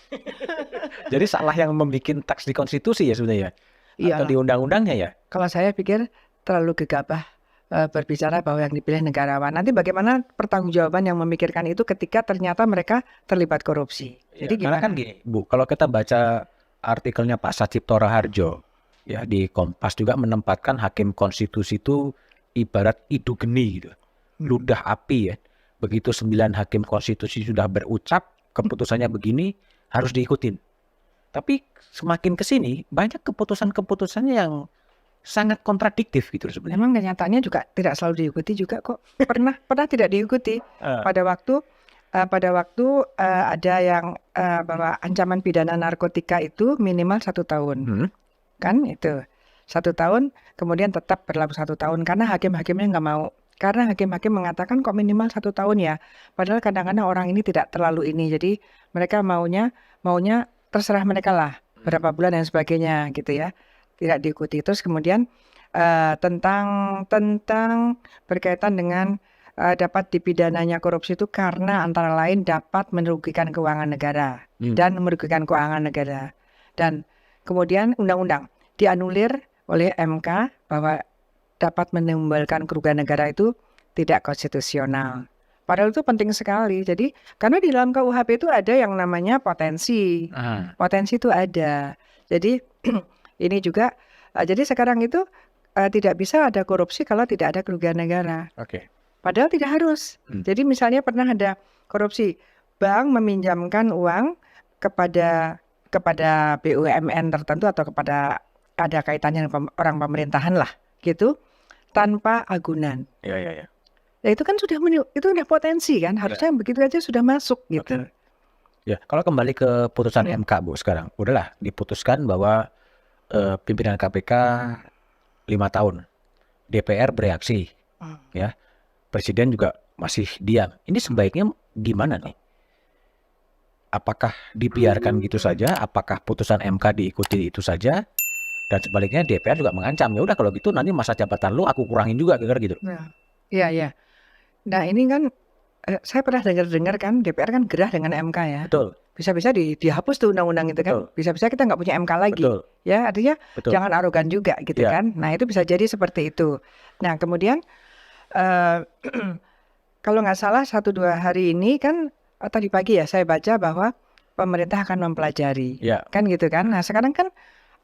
Jadi salah yang membuat teks di konstitusi ya sebenarnya? Atau di undang-undangnya ya? Kalau saya pikir terlalu gegabah berbicara bahwa yang dipilih negarawan. Nanti bagaimana pertanggungjawaban yang memikirkan itu ketika ternyata mereka terlibat korupsi. Ya, Jadi karena gimana? kan gini, Bu, kalau kita baca artikelnya Pak Sacipto Raharjo ya di Kompas juga menempatkan hakim konstitusi itu ibarat idu geni gitu. Ludah api ya. Begitu 9 hakim konstitusi sudah berucap keputusannya begini harus diikutin. Tapi semakin ke sini banyak keputusan-keputusannya yang sangat kontradiktif gitu sebenarnya. Memang kenyataannya juga tidak selalu diikuti juga kok. Pernah tidak diikuti. Pada waktu ada yang bahwa ancaman pidana narkotika itu minimal 1 tahun. Kan itu 1 tahun, kemudian tetap berlaku 1 tahun karena hakim-hakimnya nggak mau. Karena hakim-hakim mengatakan kok minimal 1 tahun ya. Padahal kadang-kadang orang ini tidak terlalu ini. Jadi mereka maunya terserah mereka lah berapa bulan dan sebagainya gitu ya. Tidak diikuti. Terus kemudian tentang berkaitan dengan dapat dipidananya korupsi itu karena antara lain dapat merugikan keuangan negara dan merugikan keuangan negara. Dan kemudian undang-undang dianulir oleh MK bahwa dapat menimbulkan kerugian negara itu tidak konstitusional. Padahal itu penting sekali. Jadi karena di dalam KUHP itu ada yang namanya potensi. Potensi itu ada. Jadi ini juga jadi sekarang itu tidak bisa ada korupsi kalau tidak ada kerugian negara. Oke. Padahal tidak harus. Jadi misalnya pernah ada korupsi, bank meminjamkan uang kepada BUMN tertentu atau kepada ada kaitannya dengan orang pemerintahan lah, gitu, tanpa agunan. Ya. Ya itu kan itu udah potensi kan, harusnya begitu aja sudah masuk gitu. Ya, kalau kembali ke putusan MK Bu sekarang, udahlah diputuskan bahwa pimpinan KPK 5 tahun, DPR bereaksi, ya, Presiden juga masih diam. Ini sebaiknya gimana nih? Apakah dibiarkan gitu saja? Apakah putusan MK diikuti itu saja? Dan sebaliknya DPR juga mengancam, ya udah kalau gitu nanti masa jabatan lu aku kurangin juga gitu. Iya. Nah ini kan saya pernah dengar kan DPR kan gerah dengan MK ya. Betul. Bisa-bisa dihapus tuh undang-undang itu kan. Betul. Bisa-bisa kita nggak punya MK lagi. Betul. Ya artinya Betul. jangan arogan juga gitu Ya. kan. Nah itu bisa jadi seperti itu. Nah kemudian kalau nggak salah 1-2 hari ini kan tadi pagi ya saya baca bahwa pemerintah akan mempelajari. Ya. Kan gitu kan. Nah sekarang kan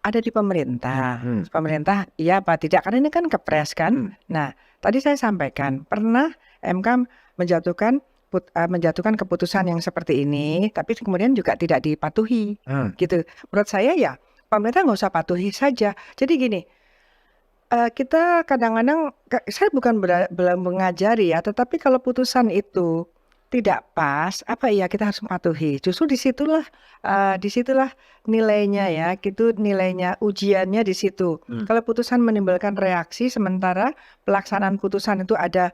ada di pemerintah. Pemerintah iya apa tidak, karena ini kan kepres kan. Nah tadi saya sampaikan pernah MK menjatuhkan keputusan yang seperti ini, tapi kemudian juga tidak dipatuhi gitu. Menurut saya ya pemerintah nggak usah patuhi saja. Jadi gini, kita kadang-kadang, saya bukan mengajari ya, tetapi kalau putusan itu tidak pas, apa iya kita harus mematuhi. Justru disitulah nilainya ya, gitu nilainya, ujiannya di situ. Kalau putusan menimbulkan reaksi, sementara pelaksanaan putusan itu ada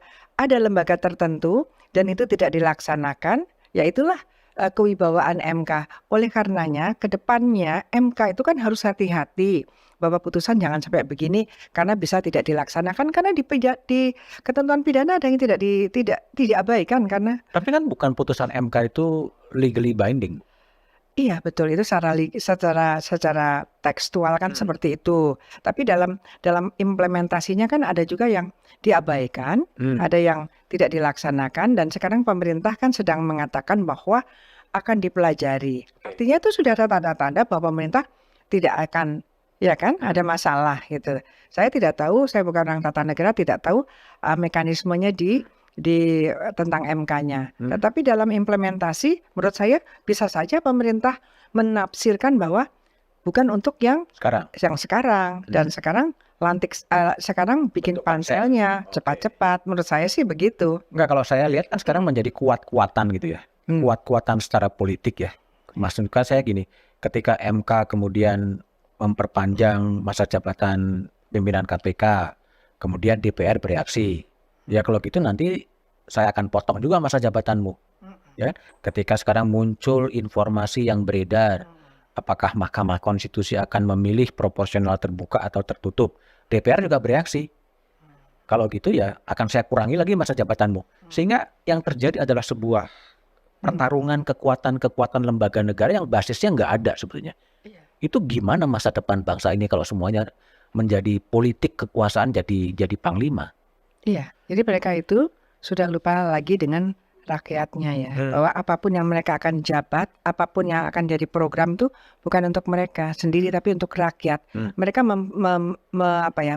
lembaga tertentu dan itu tidak dilaksanakan, ya itulah kewibawaan MK. Oleh karenanya, ke depannya MK itu kan harus hati-hati bahwa putusan jangan sampai begini karena bisa tidak dilaksanakan, karena di ketentuan pidana ada yang tidak diabaikan karena. Tapi kan bukan putusan MK itu legally binding. Iya betul, itu secara tekstual kan seperti itu. Tapi dalam implementasinya kan ada juga yang diabaikan, ada yang tidak dilaksanakan, dan sekarang pemerintah kan sedang mengatakan bahwa akan dipelajari. Artinya itu sudah ada tanda-tanda bahwa pemerintah tidak akan, ya kan, ada masalah gitu. Saya tidak tahu, saya bukan orang tata negara, tidak tahu mekanismenya di tentang MK-nya. Tetapi dalam implementasi, menurut saya bisa saja pemerintah menafsirkan bahwa bukan untuk yang sekarang dan sekarang sekarang bikin panselnya cepat-cepat. Menurut saya sih begitu. Enggak, kalau saya lihat kan sekarang menjadi kuat-kuatan gitu ya. Kuat-kuatan secara politik ya. Maksudnya saya gini, ketika MK kemudian memperpanjang masa jabatan pimpinan KPK, kemudian DPR bereaksi. Ya kalau gitu nanti saya akan potong juga masa jabatanmu. Ya, ketika sekarang muncul informasi yang beredar, apakah Mahkamah Konstitusi akan memilih proporsional terbuka atau tertutup, DPR juga bereaksi. Kalau gitu ya akan saya kurangi lagi masa jabatanmu. Sehingga yang terjadi adalah sebuah pertarungan kekuatan lembaga negara yang basisnya nggak ada sebetulnya. Itu gimana masa depan bangsa ini kalau semuanya menjadi politik kekuasaan jadi panglima. Iya, jadi mereka itu sudah lupa lagi dengan rakyatnya ya, bahwa apapun yang mereka akan jabat, apapun yang akan jadi program tuh bukan untuk mereka sendiri tapi untuk rakyat. Mereka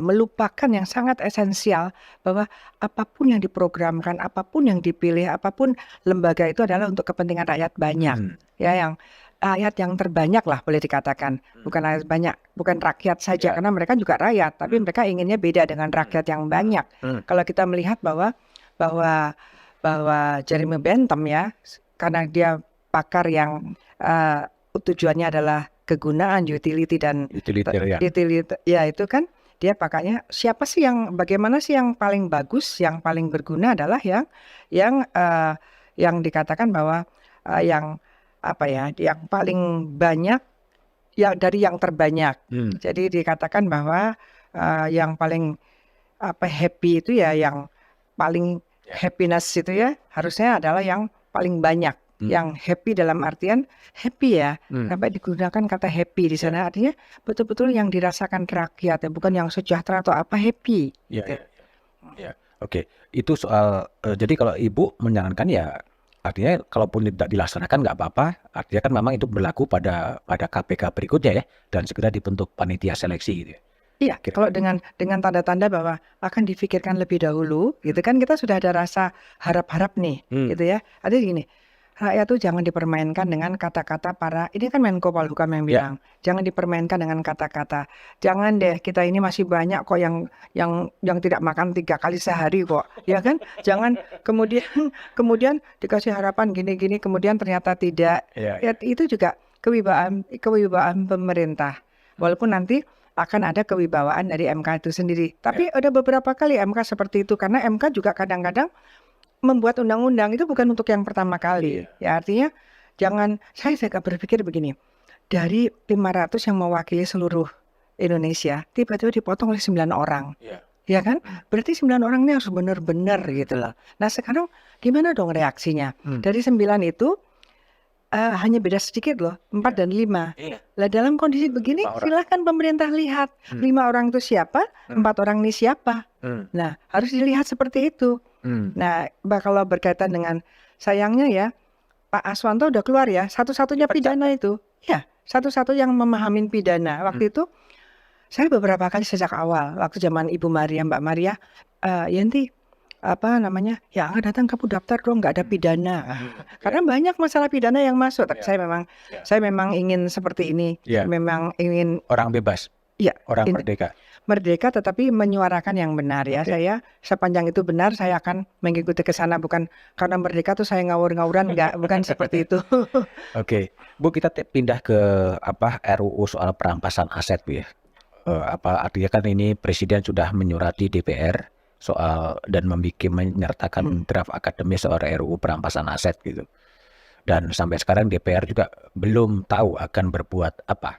melupakan yang sangat esensial bahwa apapun yang diprogramkan, apapun yang dipilih, apapun lembaga itu adalah untuk kepentingan rakyat banyak. Ya, yang rakyat yang terbanyak lah boleh dikatakan, bukan rakyat banyak, bukan rakyat saja karena mereka juga rakyat, tapi mereka inginnya beda dengan rakyat yang banyak. Kalau kita melihat bahwa Jeremy Bentham ya, karena dia pakar yang tujuannya adalah kegunaan, utility dan Utilitarian. ya itu kan dia pakarnya bagaimana sih yang paling bagus, yang paling berguna adalah yang dikatakan bahwa yang paling banyak ya dari yang terbanyak. Jadi dikatakan bahwa yang paling happy itu ya yang paling happiness itu ya harusnya adalah yang paling banyak. Yang happy dalam artian happy ya, sampai digunakan kata happy di sana artinya betul-betul yang dirasakan rakyat ya, bukan yang sejahtera atau apa happy. Ya. Oke, itu soal jadi kalau Ibu menyarankan ya artinya kalaupun tidak dilaksanakan nggak apa-apa, artinya kan memang itu berlaku pada KPK berikutnya ya, dan segera dibentuk panitia seleksi gitu ya. Iya, kalau dengan tanda-tanda bahwa akan difikirkan lebih dahulu, gitu kan kita sudah ada rasa harap-harap nih, gitu ya. Ada gini, rakyat tuh jangan dipermainkan dengan kata-kata ini kan Menko Polhukam yang bilang, jangan dipermainkan dengan kata-kata. Jangan deh, kita ini masih banyak kok yang tidak makan 3 kali sehari kok, ya kan? Jangan kemudian dikasih harapan gini-gini, kemudian ternyata tidak. Ya, itu juga kewibawaan pemerintah. Walaupun nanti akan ada kewibawaan dari MK itu sendiri. Tapi ada beberapa kali MK seperti itu karena MK juga kadang-kadang membuat undang-undang itu bukan untuk yang pertama kali. Ya artinya saya berpikir begini. Dari 500 yang mewakili seluruh Indonesia, tiba-tiba dipotong oleh 9 orang. Ya kan? Berarti 9 orang ini harus benar-benar gitu loh. Nah, sekarang gimana dong reaksinya? Dari 9 itu hanya beda sedikit loh, 4 dan 5. Lah dalam kondisi begini silahkan pemerintah lihat 5 orang itu siapa, 4 orang ini siapa. Nah harus dilihat seperti itu. Nah kalau berkaitan dengan sayangnya ya Pak Aswanto udah keluar ya, satu-satunya pidana itu. Ya, satu-satu yang memahamin pidana. Waktu itu saya beberapa kali sejak awal, waktu zaman Ibu Maria, Mbak Maria, Yanti ya datang kamu daftar dong, nggak ada pidana. Karena banyak masalah pidana yang masuk. Tapi saya memang ingin seperti ini. Memang ingin orang bebas. Orang merdeka tetapi menyuarakan yang benar ya. Saya sepanjang itu benar saya akan mengikuti ke sana, bukan karena merdeka tuh saya ngawur-ngawuran, bukan seperti itu. Oke. Bu, kita pindah ke RUU soal perampasan aset Bu ya. Artinya kan ini Presiden sudah menyurati DPR soal dan menyertakan draft akademis soal RUU perampasan aset gitu. Dan sampai sekarang DPR juga belum tahu akan berbuat apa.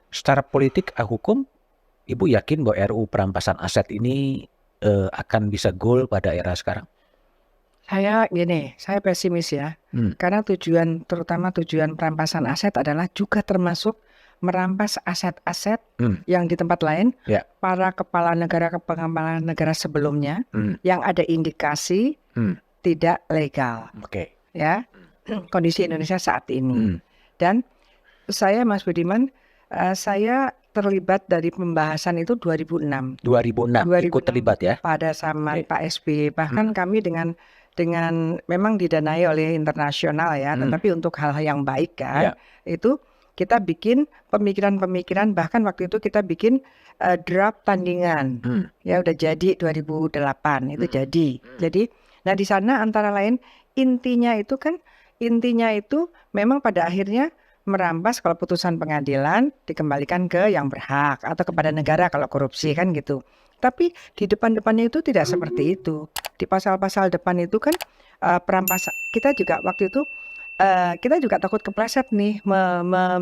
Secara politik hukum, Ibu yakin bahwa RUU perampasan aset ini akan bisa goal pada era sekarang? Saya pesimis ya. Karena terutama tujuan perampasan aset adalah juga termasuk merampas aset-aset yang di tempat lain, para kepala negara sebelumnya yang ada indikasi tidak legal. Ya, kondisi Indonesia saat ini. Dan saya Mas Budiman, saya terlibat dari pembahasan itu 2006. 2006 ikut terlibat ya? Pada zaman Pak SBY. Bahkan kami dengan memang didanai oleh internasional ya, tetapi untuk hal yang baik kan, itu kita bikin pemikiran-pemikiran, bahkan waktu itu kita bikin draft tandingan. Ya udah jadi 2008 itu jadi. Nah di sana antara lain intinya itu memang pada akhirnya merampas kalau putusan pengadilan dikembalikan ke yang berhak atau kepada negara kalau korupsi kan gitu. Tapi di depan-depannya itu tidak seperti itu. Di pasal-pasal depan itu kan perampasan, kita juga waktu itu kita juga takut kepleset nih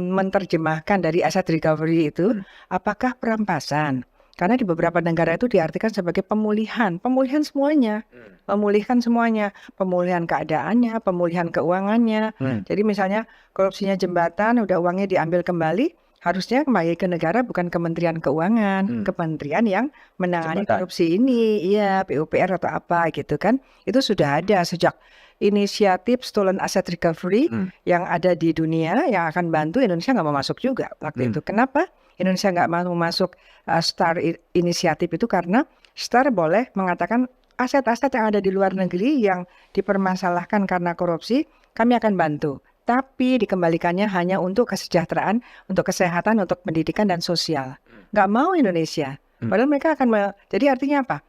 menerjemahkan dari asset recovery itu apakah perampasan. Karena di beberapa negara itu diartikan sebagai pemulihan semuanya, pemulihan keadaannya, pemulihan keuangannya. Jadi misalnya korupsinya jembatan, udah uangnya diambil kembali, harusnya kembali ke negara, bukan Kementerian Keuangan, kementerian yang menangani Jabatan. korupsi ini, iya PUPR atau apa gitu kan. Itu sudah ada sejak inisiatif Stolen Asset Recovery yang ada di dunia yang akan bantu. Indonesia nggak mau masuk juga waktu itu. Kenapa Indonesia nggak mau masuk STAR inisiatif itu? Karena STAR boleh mengatakan aset-aset yang ada di luar negeri yang dipermasalahkan karena korupsi, kami akan bantu. Tapi dikembalikannya hanya untuk kesejahteraan, untuk kesehatan, untuk pendidikan dan sosial. Nggak mau Indonesia. Padahal mereka akan jadi artinya apa?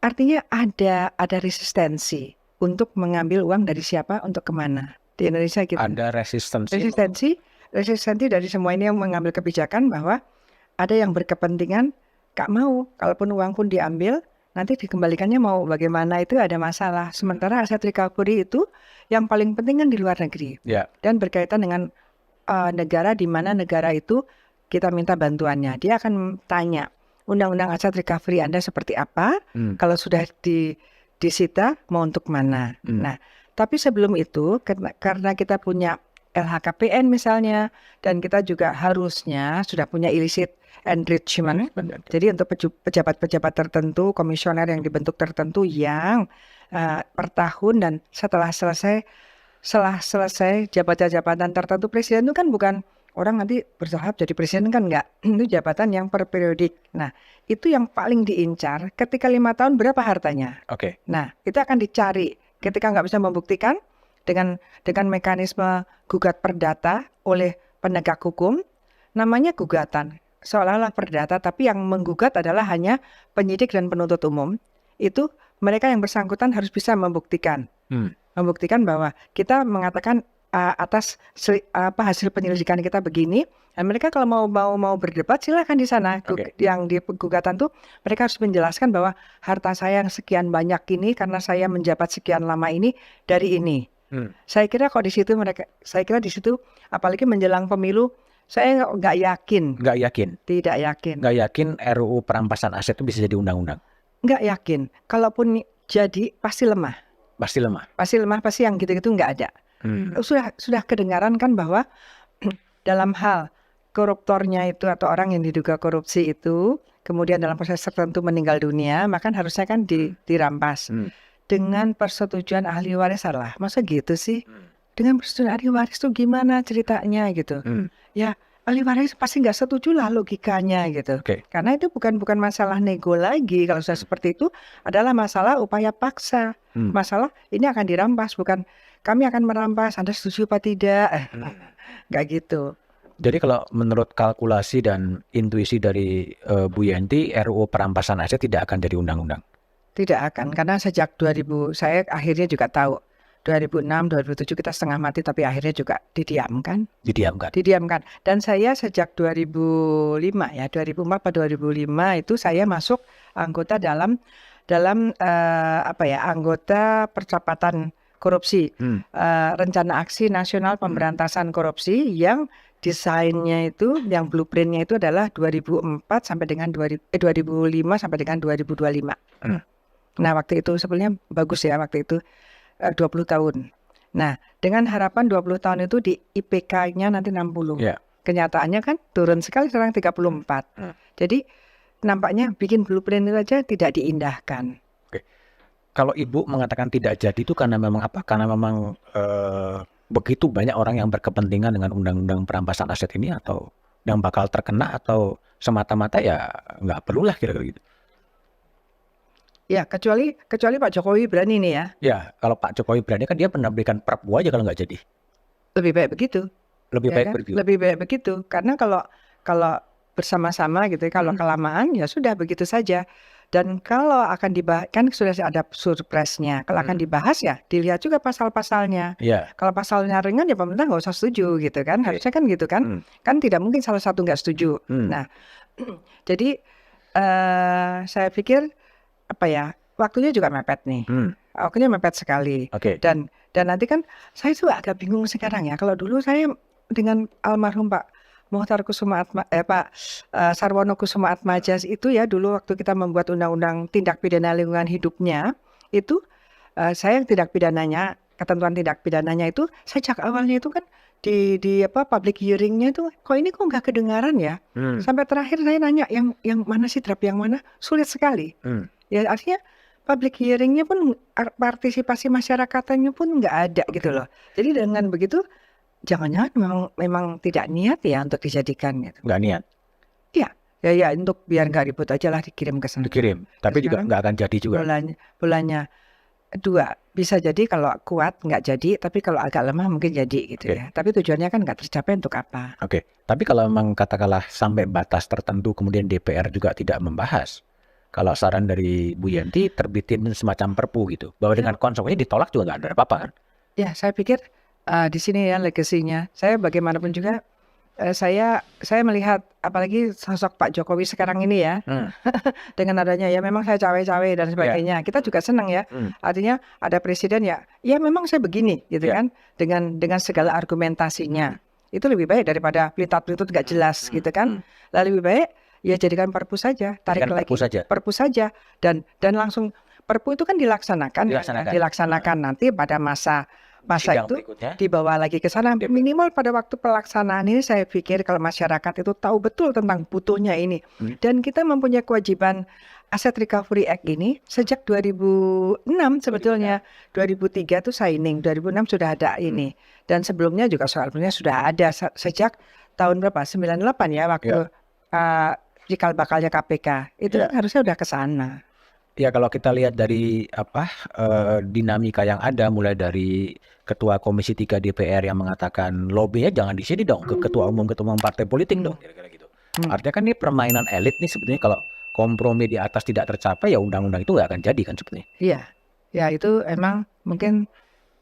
Artinya ada resistensi untuk mengambil uang dari siapa untuk kemana. Di Indonesia gitu. Ada resistensi. Resistensi dari semua ini yang mengambil kebijakan bahwa ada yang berkepentingan gak mau, kalaupun uang pun diambil, nanti dikembalikannya mau bagaimana, itu ada masalah. Sementara aset recovery itu yang paling penting kan di luar negeri. Ya. Dan berkaitan dengan negara di mana negara itu kita minta bantuannya. Dia akan tanya, undang-undang aset recovery Anda seperti apa? Kalau sudah disita, mau untuk mana? Nah, tapi sebelum itu, karena kita punya LHKPN misalnya, dan kita juga harusnya sudah punya illicit enrichment. Jadi untuk pejabat-pejabat tertentu, komisioner yang dibentuk tertentu yang per tahun dan setelah selesai jabatan-jabatan tertentu, presiden itu kan bukan orang nanti bertahap jadi presiden kan enggak. Itu jabatan yang per periodik. Nah, itu yang paling diincar. Ketika 5 tahun berapa hartanya? Oke. Nah, itu akan dicari. Ketika nggak bisa membuktikan dengan mekanisme gugat perdata oleh penegak hukum, namanya gugatan. Seolah-olah perdata, tapi yang menggugat adalah hanya penyidik dan penuntut umum. Itu mereka yang bersangkutan harus bisa membuktikan. Membuktikan bahwa kita mengatakan atas hasil penyelidikan kita begini, dan mereka kalau mau berdebat silahkan di sana. Yang di gugatan tuh mereka harus menjelaskan bahwa harta saya yang sekian banyak ini karena saya menjabat sekian lama ini dari ini. Saya kira di situ apalagi menjelang pemilu, saya nggak yakin. Tidak yakin. Nggak yakin RUU perampasan aset itu bisa jadi undang-undang. Nggak yakin. Kalaupun jadi pasti lemah. Pasti yang gitu-gitu nggak ada. Sudah kedengaran kan bahwa dalam hal koruptornya itu atau orang yang diduga korupsi itu kemudian dalam proses tertentu meninggal dunia, maka harusnya kan dirampas dengan persetujuan ahli waris. Lah, masa gitu sih? Dengan persetujuan ahli waris itu gimana ceritanya gitu? Ya, ahli waris pasti nggak setuju lah logikanya gitu. Karena itu bukan masalah nego lagi. Kalau sudah seperti itu adalah masalah upaya paksa. Masalah ini akan dirampas, bukan kami akan merampas, Anda setuju apa tidak? Nggak gitu. Jadi kalau menurut kalkulasi dan intuisi dari Bu Yanti, RUU perampasan aset tidak akan jadi undang-undang? Tidak akan, karena sejak 2000, saya akhirnya juga tahu, 2006, 2007 kita setengah mati, tapi akhirnya juga didiamkan. Dan saya sejak 2005 ya, 2004 atau 2005 itu saya masuk anggota dalam anggota percepatan korupsi, rencana aksi nasional pemberantasan korupsi yang desainnya itu, yang blueprintnya itu adalah 2005 sampai dengan 2025. Nah, waktu itu sebenarnya bagus ya, waktu itu 20 tahun. Nah, dengan harapan 20 tahun itu di IPK-nya nanti 60. Kenyataannya kan turun sekali, sekarang 34. Jadi nampaknya bikin blueprint itu aja tidak diindahkan. Kalau Ibu mengatakan tidak jadi itu karena memang apa? Karena memang begitu banyak orang yang berkepentingan dengan undang-undang perampasan aset ini, atau yang bakal terkena, atau semata-mata ya nggak perlulah kira-kira gitu. Ya, kecuali Pak Jokowi berani nih ya. Ya, kalau Pak Jokowi berani kan dia pernah berikan perpu aja kalau nggak jadi. Lebih baik begitu. Lebih baik begitu. Karena kalau bersama-sama gitu, kalau kelamaan ya sudah begitu saja. Dan kalau akan dibahas, kan sudah ada surprise-nya. Kalau akan dibahas ya dilihat juga pasal-pasalnya. Kalau pasalnya ringan ya pemerintah nggak usah setuju gitu kan. Harusnya kan gitu kan. Kan tidak mungkin salah satu nggak setuju. Nah, jadi saya pikir waktunya juga mepet nih. Waktunya mepet sekali. Dan nanti kan saya tuh agak bingung sekarang ya. Kalau dulu saya dengan almarhum Pak Muhtar Kusuma Pak Sarwono Kusuma Atmaja itu ya, dulu waktu kita membuat undang-undang tindak pidana lingkungan hidupnya itu, saya tindak pidananya, ketentuan tindak pidananya itu sejak awalnya itu kan di apa public hearing-nya tuh kok ini kok nggak kedengaran ya? Sampai terakhir saya nanya yang mana sih draft yang mana? Sulit sekali. Ya artinya public hearing-nya pun partisipasi masyarakatnya pun nggak ada gitu loh. Jadi dengan begitu jangan-jangan memang tidak niat ya untuk dijadikan gitu. Nggak niat Ya untuk biar nggak ribut aja lah dikirim ke sana. dikirim, tapi juga Sekarang nggak akan jadi juga. Bulannya dua bisa jadi kalau kuat nggak jadi, tapi kalau agak lemah mungkin jadi gitu Oke. ya. Tapi tujuannya kan nggak tercapai untuk apa? Oke, tapi kalau memang katakanlah sampai batas tertentu kemudian DPR juga tidak membahas, kalau saran dari Bu Yanti terbitin semacam perpu gitu, bahwa dengan konsekuensinya ditolak juga nggak ada apa-apa kan? Ya saya pikir di sini ya legasinya. Saya bagaimanapun juga saya melihat apalagi sosok Pak Jokowi sekarang ini ya, dengan adanya ya memang saya cawe-cawe dan sebagainya. Kita juga senang ya. Artinya ada presiden ya memang saya begini gitu kan dengan segala argumentasinya. Itu lebih baik daripada pelitat-pelitut nggak jelas gitu kan. Lalu lebih baik ya jadikan perpu saja, tarik Jadikan lagi perpu saja dan langsung perpu itu kan dilaksanakan nanti pada masa Sidang itu berikutnya. dibawa lagi ke sana. Minimal pada waktu pelaksanaan ini saya pikir kalau masyarakat itu tahu betul tentang butuhnya ini. Dan kita mempunyai kewajiban Asset Recovery Act ini sejak 2006 sebetulnya. 2003 itu signing, 2006 sudah ada ini. Dan sebelumnya juga soalnya sudah ada sejak tahun berapa? 98 ya waktu cikal bakalnya KPK. Itu kan harusnya udah ke sana. Ya kalau kita lihat dari dinamika yang ada mulai dari Ketua Komisi 3 DPR yang mengatakan lobbynya jangan di sini dong ke ketua umum partai politik dong kira-kira gitu. Artinya kan ini permainan elit nih sebetulnya kalau kompromi di atas tidak tercapai ya undang-undang itu nggak akan jadi kan sebetulnya. Iya, ya itu emang mungkin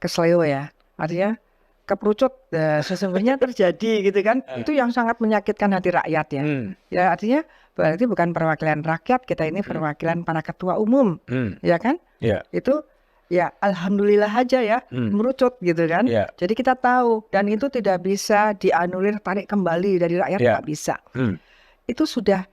kesleo ya. Artinya keperucut sesungguhnya terjadi gitu kan. Itu yang sangat menyakitkan hati rakyat ya. Ya artinya berarti bukan perwakilan rakyat, kita ini perwakilan para ketua umum, ya kan? Itu ya alhamdulillah aja ya merucut gitu kan. Jadi kita tahu dan itu tidak bisa dianulir tarik kembali dari rakyat nggak bisa. Itu sudah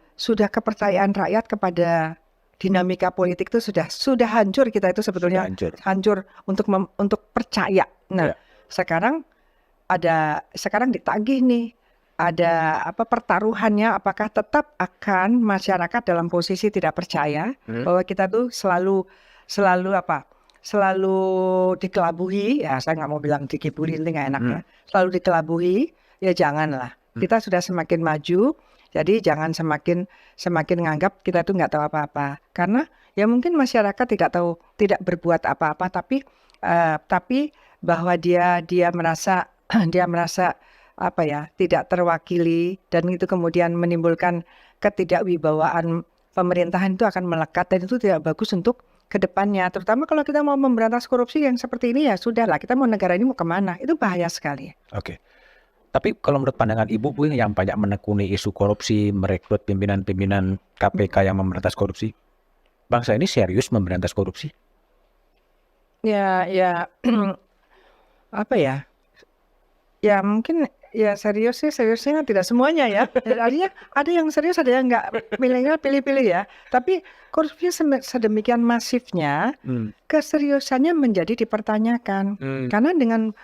kepercayaan rakyat kepada dinamika politik itu sudah hancur kita itu sebetulnya hancur untuk percaya. Nah sekarang ditagih nih. Ada pertaruhannya apakah tetap akan masyarakat dalam posisi tidak percaya bahwa kita tuh selalu dikelabuhi ya, saya nggak mau bilang dikibulin, nggak enak ya, selalu dikelabuhi ya janganlah. Kita sudah semakin maju, jadi jangan semakin nganggap kita tuh nggak tahu apa-apa, karena ya mungkin masyarakat tidak berbuat apa-apa, tapi bahwa dia merasa tidak terwakili dan itu kemudian menimbulkan ketidakWibawaan pemerintahan itu akan melekat dan itu tidak bagus untuk kedepannya. Terutama kalau kita mau memberantas korupsi yang seperti ini ya sudahlah, kita mau negara ini mau kemana, itu bahaya sekali. Oke. Tapi kalau menurut pandangan Ibu, Bu, yang banyak menekuni isu korupsi, merekrut pimpinan-pimpinan KPK yang memberantas korupsi, bangsa ini serius memberantas korupsi? Ya ya mungkin ya seriusnya tidak semuanya ya. Artinya ada yang serius, ada yang nggak, pilih-pilih ya. Tapi korupsinya sedemikian masifnya, keseriusannya menjadi dipertanyakan. Karena dengan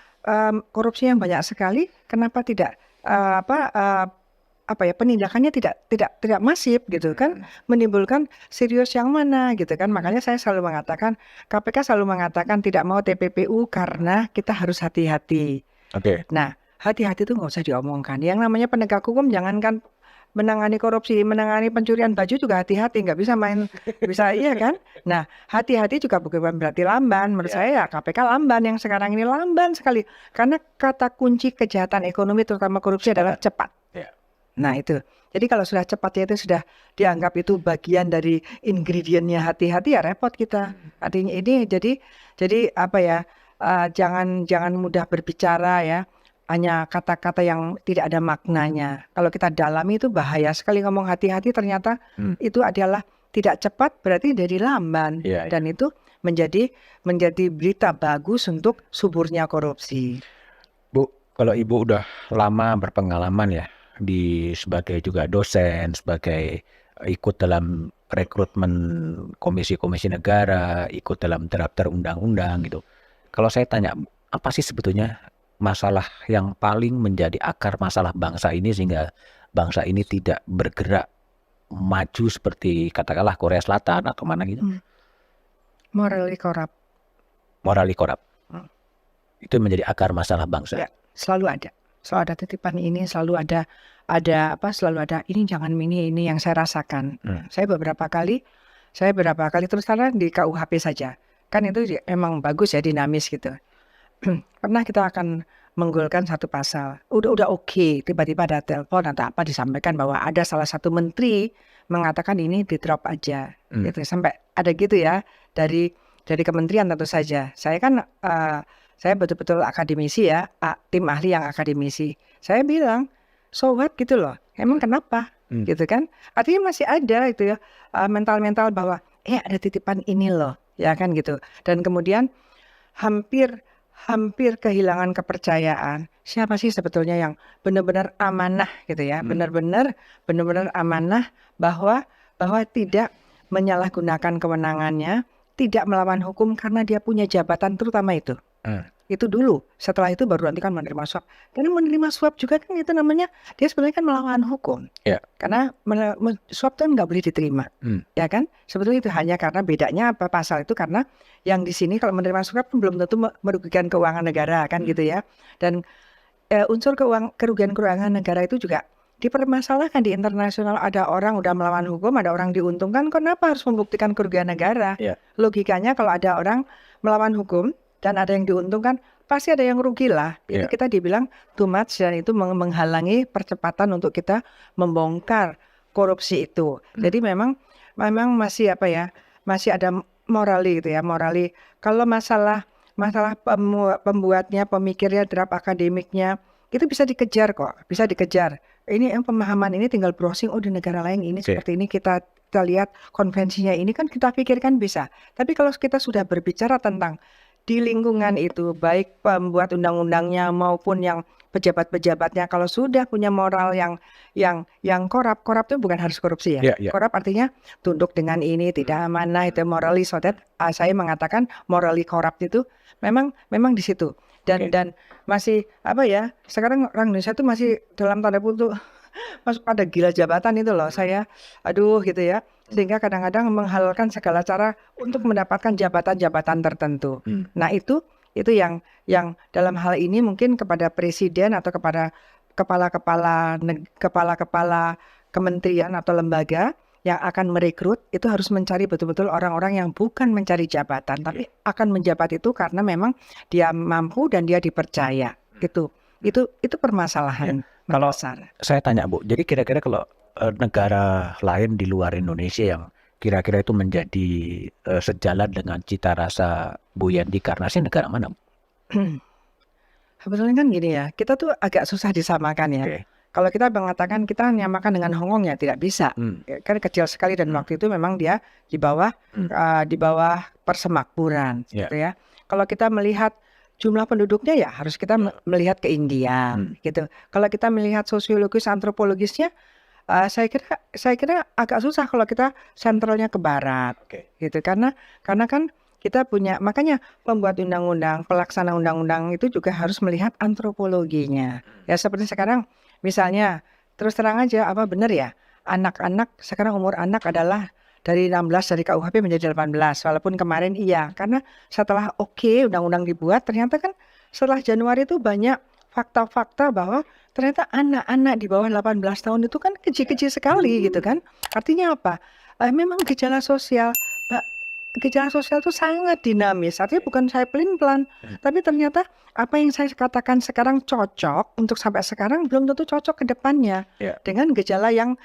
korupsi yang banyak sekali, kenapa tidak penindakannya tidak masif gitu kan, menimbulkan serius yang mana gitu kan. Makanya saya selalu mengatakan, KPK selalu mengatakan tidak mau TPPU karena kita harus hati-hati. Nah, hati-hati itu nggak usah diomongkan. Yang namanya penegak hukum jangankan menangani korupsi, menangani pencurian baju juga hati-hati, nggak bisa iya kan? Nah, hati-hati juga bukan berarti lamban. Menurut saya ya KPK lamban, yang sekarang ini lamban sekali. Karena kata kunci kejahatan ekonomi terutama korupsi adalah cepat. Nah itu, jadi kalau sudah cepat ya itu sudah dianggap itu bagian dari ingredientnya hati-hati ya repot kita. Artinya ini jadi jangan mudah berbicara ya, hanya kata-kata yang tidak ada maknanya. Kalau kita dalami itu bahaya sekali ngomong hati-hati, ternyata itu adalah tidak cepat berarti dari lamban. Dan itu menjadi berita bagus untuk suburnya korupsi. Bu, kalau Ibu udah lama berpengalaman ya sebagai juga dosen, sebagai ikut dalam rekrutmen komisi-komisi negara, ikut dalam draft undang-undang gitu. Kalau saya tanya, apa sih sebetulnya masalah yang paling menjadi akar masalah bangsa ini sehingga bangsa ini tidak bergerak maju seperti katakanlah Korea Selatan atau mana gitu? Morally corrupt. Morally corrupt. Hmm. Itu menjadi akar masalah bangsa. Ya, selalu ada. Selalu ada titipan ini, selalu ada selalu ada ini jangan ini yang saya rasakan. Saya beberapa kali terus terang di KUHP saja. Kan itu emang bagus ya, dinamis gitu. Pernah kita akan menggolkan satu pasal. Udah oke, tiba-tiba ada telepon atau apa disampaikan bahwa ada salah satu menteri mengatakan ini di drop aja. Gitu. Sampai ada gitu ya dari kementerian tentu saja. Saya kan saya betul-betul akademisi ya, tim ahli yang akademisi. Saya bilang, so what gitu loh. Emang kenapa? Gitu kan? Artinya masih ada itu ya mental-mental bahwa ada titipan ini loh, ya kan gitu. Dan kemudian hampir kehilangan kepercayaan. Siapa sih sebetulnya yang benar-benar amanah gitu ya, benar-benar amanah bahwa tidak menyalahgunakan kewenangannya, tidak melawan hukum karena dia punya jabatan terutama itu. Itu dulu. Setelah itu baru nanti kan menerima suap. Karena menerima suap juga kan itu namanya dia sebenarnya kan melawan hukum. Ya. Karena suap itu nggak boleh diterima, ya kan? Sebetulnya itu hanya karena bedanya apa pasal itu karena yang di sini kalau menerima suap belum tentu merugikan keuangan negara kan gitu ya. Dan unsur kerugian keuangan negara itu juga dipermasalahkan di internasional. Ada orang udah melawan hukum, ada orang diuntungkan. Kenapa harus membuktikan kerugian negara? Ya. Logikanya kalau ada orang melawan hukum dan ada yang diuntungkan, pasti ada yang rugi lah. Itu kita dibilang too much dan itu menghalangi percepatan untuk kita membongkar korupsi itu. Jadi memang masih masih ada morali gitu ya, morali. Kalau masalah pembuatnya, pemikirnya, draft akademiknya, itu bisa dikejar kok, bisa dikejar. Ini yang pemahaman ini tinggal browsing, di negara lain ini seperti ini, kita lihat konvensinya ini kan kita pikirkan bisa. Tapi kalau kita sudah berbicara tentang di lingkungan itu, baik pembuat undang-undangnya maupun yang pejabat-pejabatnya, kalau sudah punya moral yang korup itu bukan harus korupsi ya. Korup artinya tunduk dengan ini, tidak amanah, itu morally, so that saya mengatakan morally corrupt itu memang di situ. Dan masih sekarang orang Indonesia itu masih dalam tanda kutip masuk pada gila jabatan itu loh. Saya gitu ya. Sehingga kadang-kadang menghalalkan segala cara untuk mendapatkan jabatan-jabatan tertentu. Nah, itu yang dalam hal ini mungkin kepada presiden atau kepada kepala-kepala kementerian atau lembaga yang akan merekrut itu harus mencari betul-betul orang-orang yang bukan mencari jabatan, tapi akan menjabat itu karena memang dia mampu dan dia dipercaya. Gitu. Itu permasalahan. Kalau saya tanya Bu, jadi kira-kira kalau negara lain di luar Indonesia yang kira-kira itu menjadi sejalan dengan cita rasa Bu Yanti Karnasi, negara mana? Sebetulnya kan gini ya, kita tuh agak susah disamakan ya. Kalau kita mengatakan kita nyamakan dengan Hong Kong ya tidak bisa, kan kecil sekali dan waktu itu memang dia di bawah persemakmuran, gitu ya. Kalau kita melihat jumlah penduduknya ya harus kita melihat ke India, gitu. Kalau kita melihat sosiologis antropologisnya, saya kira agak susah kalau kita sentralnya ke barat, gitu. Karena kan kita punya, makanya pembuat undang-undang, pelaksana undang-undang itu juga harus melihat antropologinya. Ya seperti sekarang misalnya terus terang aja benar ya, anak-anak sekarang umur anak adalah dari 16 dari KUHP menjadi 18, walaupun kemarin karena setelah undang-undang dibuat, ternyata kan setelah Januari itu banyak fakta-fakta bahwa ternyata anak-anak di bawah 18 tahun itu kan kecil-kecil sekali gitu kan. Artinya apa? Memang gejala sosial itu sangat dinamis. Artinya bukan saya pelin-pelan, tapi ternyata apa yang saya katakan sekarang cocok untuk sampai sekarang belum tentu cocok ke depannya dengan gejala yang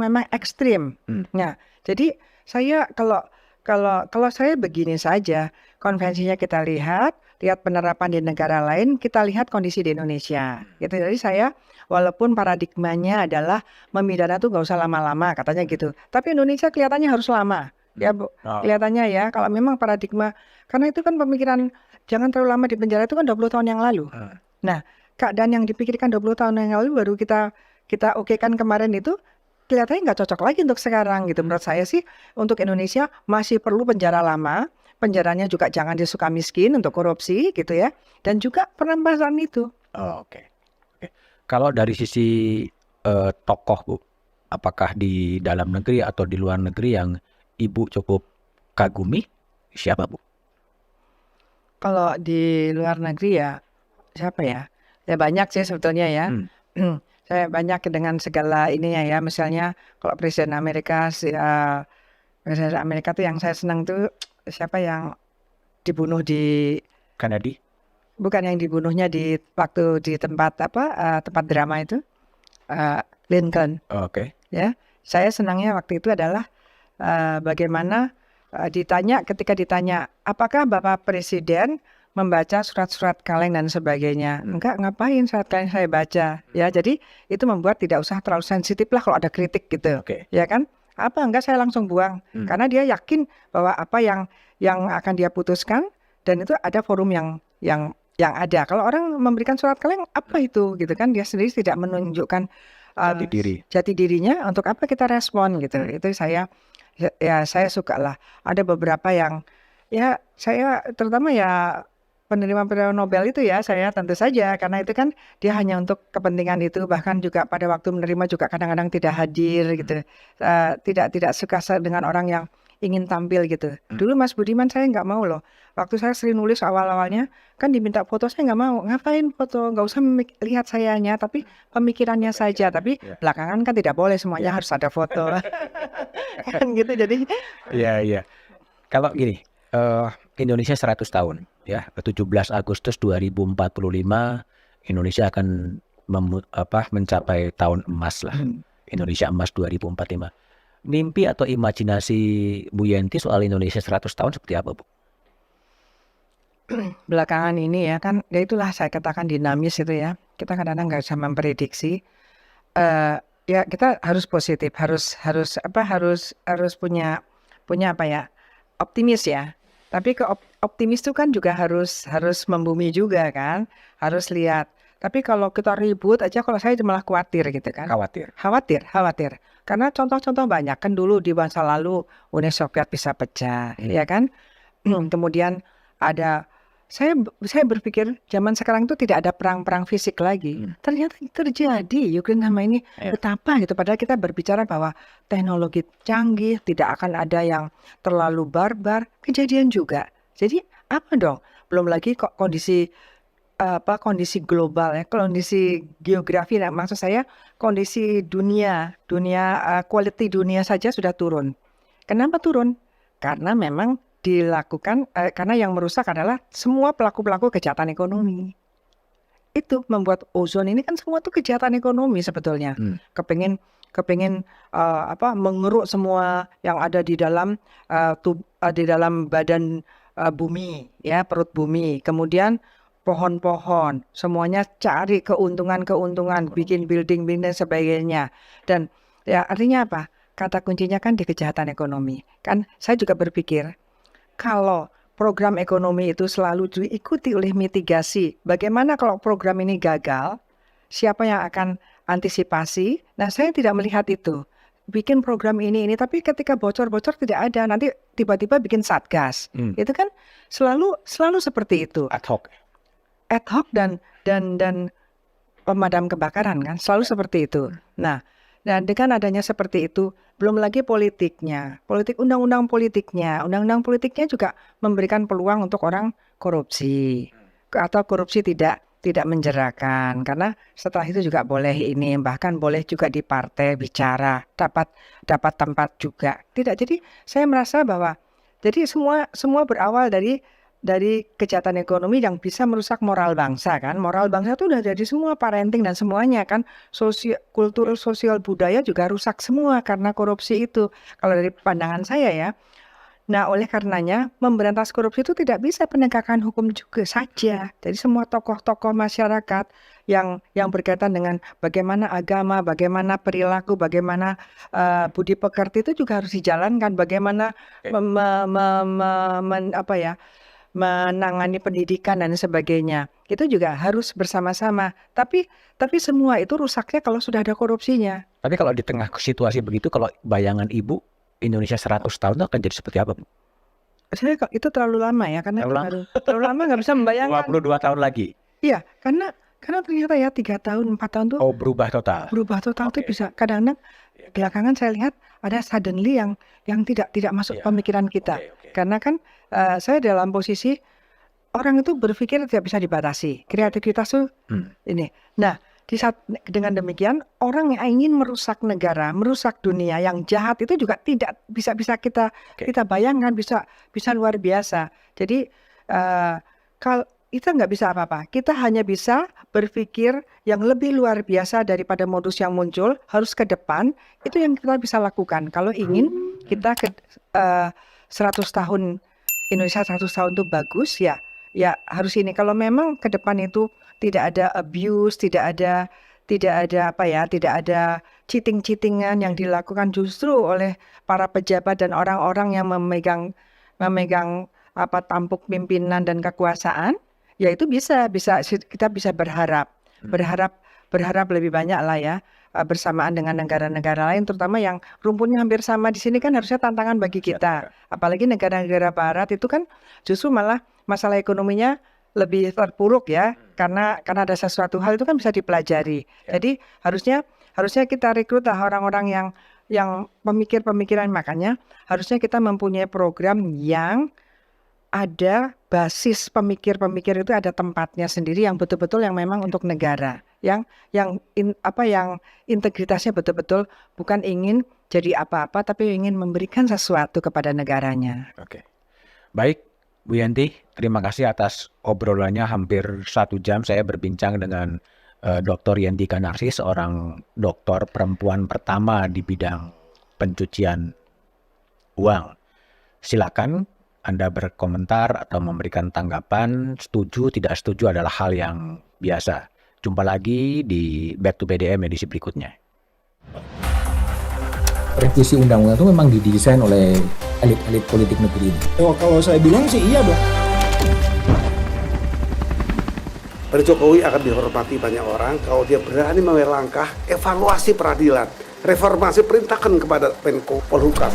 memang ekstrim. Nah, jadi saya kalau saya begini saja, konvensinya kita lihat penerapan di negara lain, kita lihat kondisi di Indonesia. Gitu. Jadi saya walaupun paradigmanya adalah memidana tuh nggak usah lama-lama katanya gitu, tapi Indonesia kelihatannya harus lama. Ya Bu, kelihatannya ya kalau memang paradigma, karena itu kan pemikiran jangan terlalu lama di penjara itu kan 20 tahun yang lalu. Nah, keadaan yang dipikirkan 20 tahun yang lalu baru kita okekan kemarin itu kelihatannya nggak cocok lagi untuk sekarang gitu. Menurut saya sih untuk Indonesia masih perlu penjara lama, penjaranya juga jangan disuka miskin untuk korupsi gitu ya, dan juga perampasan itu. Oh, oke. Oke. Kalau dari sisi tokoh Bu, apakah di dalam negeri atau di luar negeri yang Ibu cukup kagumi, siapa Bu? Kalau di luar negeri ya siapa ya? Ya banyak sih sebetulnya ya. Saya banyak dengan segala ininya ya. Misalnya kalau Presiden Amerika, Presiden Amerika tuh yang saya senang tuh siapa yang dibunuh di Kennedy? bukan yang dibunuhnya di waktu di tempat tempat drama itu, Lincoln Oke. ya. Saya senangnya waktu itu adalah bagaimana ketika ditanya apakah Bapak Presiden membaca surat-surat kaleng dan sebagainya. Enggak, ngapain surat kaleng saya baca ya. Jadi itu membuat tidak usah terlalu sensitif lah kalau ada kritik gitu. Oke. Ya kan? Apa enggak, saya langsung buang karena dia yakin bahwa apa yang akan dia putuskan dan itu ada forum yang ada. Kalau orang memberikan surat kaleng apa itu gitu kan, dia sendiri tidak menunjukkan Jati diri. jati dirinya, untuk apa kita respon gitu. Itu saya suka lah. Ada beberapa yang ya saya terutama ya penerima Nobel itu ya saya tentu saja, karena itu kan dia hanya untuk kepentingan itu, bahkan juga pada waktu menerima juga kadang-kadang tidak hadir gitu. Tidak suka dengan orang yang ingin tampil gitu. Dulu Mas Budiman saya nggak mau loh. Waktu saya sering nulis awal-awalnya kan diminta foto, saya nggak mau. Ngapain foto? Nggak usah lihat sayanya, tapi pemikirannya saja. Tapi belakangan kan tidak boleh semuanya harus ada foto. Kan gitu, jadi Iya. Kalau gini, Indonesia 100 tahun ya, 17 Agustus 2045 Indonesia akan mencapai tahun emas lah. Indonesia emas 2045. Mimpi atau imajinasi Bu Yenti soal Indonesia 100 tahun seperti apa, Bu? belakangan ini ya kan, ya itulah saya katakan dinamis itu ya. Kita kadang-kadang nggak bisa memprediksi. Ya kita harus positif, harus punya apa ya, optimis ya. Tapi optimis itu kan juga harus membumi juga kan, harus lihat. Tapi kalau kita ribut aja, kalau saya malah khawatir gitu kan. Khawatir. Karena contoh-contoh banyak kan, dulu di masa lalu Uni Soviet bisa pecah, ya kan. Kemudian ada, saya berpikir zaman sekarang itu tidak ada perang fisik lagi. Ternyata terjadi Ukraina sama ini. Betapa gitu, padahal kita berbicara bahwa teknologi canggih, tidak akan ada yang terlalu barbar, kejadian juga. Jadi apa dong? Belum lagi kok kondisi global ya, kondisi geografi. Nah, maksud saya kondisi dunia quality dunia saja sudah turun. Kenapa turun? Karena memang dilakukan karena yang merusak adalah semua pelaku kejahatan ekonomi. Itu membuat ozon ini kan semua tuh kejahatan ekonomi sebetulnya. Kepengin mengeruk semua yang ada di dalam badan bumi ya, perut bumi. Kemudian pohon-pohon, semuanya cari keuntungan, bikin building dan sebagainya. Dan ya artinya apa? Kata kuncinya kan di kejahatan ekonomi. Kan saya juga berpikir, kalau program ekonomi itu selalu diikuti oleh mitigasi, bagaimana kalau program ini gagal? Siapa yang akan antisipasi? Nah, saya tidak melihat itu. Bikin program ini, tapi ketika bocor tidak ada, nanti tiba-tiba bikin satgas. Itu kan selalu seperti itu. Ad hoc dan pemadam kebakaran kan selalu seperti itu. Nah, dan dengan adanya seperti itu, belum lagi politiknya, undang-undang politiknya juga memberikan peluang untuk orang korupsi atau korupsi tidak menjerakan, karena setelah itu juga boleh ini, bahkan boleh juga di partai bicara, dapat tempat juga. Tidak, jadi saya merasa bahwa jadi semua berawal dari kejahatan ekonomi yang bisa merusak moral bangsa kan. Moral bangsa itu udah jadi semua, parenting dan semuanya kan, kultur sosial budaya juga rusak semua karena korupsi itu. Kalau dari pandangan saya ya. Nah, oleh karenanya memberantas korupsi itu tidak bisa penegakan hukum juga saja. Jadi semua tokoh-tokoh masyarakat yang berkaitan dengan bagaimana agama, bagaimana perilaku, bagaimana budi pekerti itu juga harus dijalankan. Bagaimana menangani pendidikan dan sebagainya, itu juga harus bersama-sama. Tapi semua itu rusaknya kalau sudah ada korupsinya. Tapi kalau di tengah situasi begitu, kalau bayangan Ibu Indonesia 100 tahun itu akan jadi seperti apa, Bu? Saya kok itu terlalu lama ya, karena Terlalu lama? terlalu lama nggak bisa membayangkan. 22 tahun lagi. Iya, karena ternyata ya 3 tahun, 4 tahun tuh Oh, berubah total. berubah total tuh Oke. bisa. Kadang-kadang belakangan saya lihat ada suddenly yang tidak masuk Iya. pemikiran kita. Oke. Karena kan saya dalam posisi orang itu berpikir tidak bisa dibatasi. Kreativitas tuh ini. Nah, dengan demikian orang yang ingin merusak negara, merusak dunia, yang jahat itu juga tidak bisa kita bayangkan, bisa luar biasa. Jadi kalau kita nggak bisa apa-apa, kita hanya bisa berpikir yang lebih luar biasa daripada modus yang muncul, harus ke depan. Itu yang kita bisa lakukan. Kalau ingin kita 100 tahun Indonesia 100 tahun itu bagus, ya harus ini. Kalau memang ke depan itu tidak ada abuse, tidak ada cheating-cheatingan yang dilakukan justru oleh para pejabat dan orang-orang yang memegang tampuk pimpinan dan kekuasaan, ya itu kita bisa berharap lebih banyak lah ya, bersamaan dengan negara-negara lain, terutama yang rumputnya hampir sama di sini kan harusnya tantangan bagi kita. Apalagi negara-negara barat itu kan justru malah masalah ekonominya lebih terpuruk ya, karena ada sesuatu hal itu kan bisa dipelajari. Jadi harusnya kita rekrut lah orang-orang yang pemikiran, makanya harusnya kita mempunyai program yang ada basis pemikir itu, ada tempatnya sendiri yang betul-betul yang memang untuk negara, yang integritasnya betul-betul bukan ingin jadi apa-apa tapi ingin memberikan sesuatu kepada negaranya. Oke. Baik, Bu Yanti, terima kasih atas obrolannya hampir 1 jam. Saya berbincang dengan Dr. Yanti Ganarsi, seorang dokter perempuan pertama di bidang pencucian uang. Silakan Anda berkomentar atau memberikan tanggapan. Setuju, tidak setuju adalah hal yang biasa. Jumpa lagi di Back to BDM edisi berikutnya. Revisi undang-undang itu memang didesain oleh elit-elit politik negeri ini. Oh, kalau saya bilang sih iya dong. Pak Jokowi akan dihormati banyak orang kalau dia berani mengambil langkah evaluasi peradilan, reformasi, perintahkan kepada Menko Polhukam.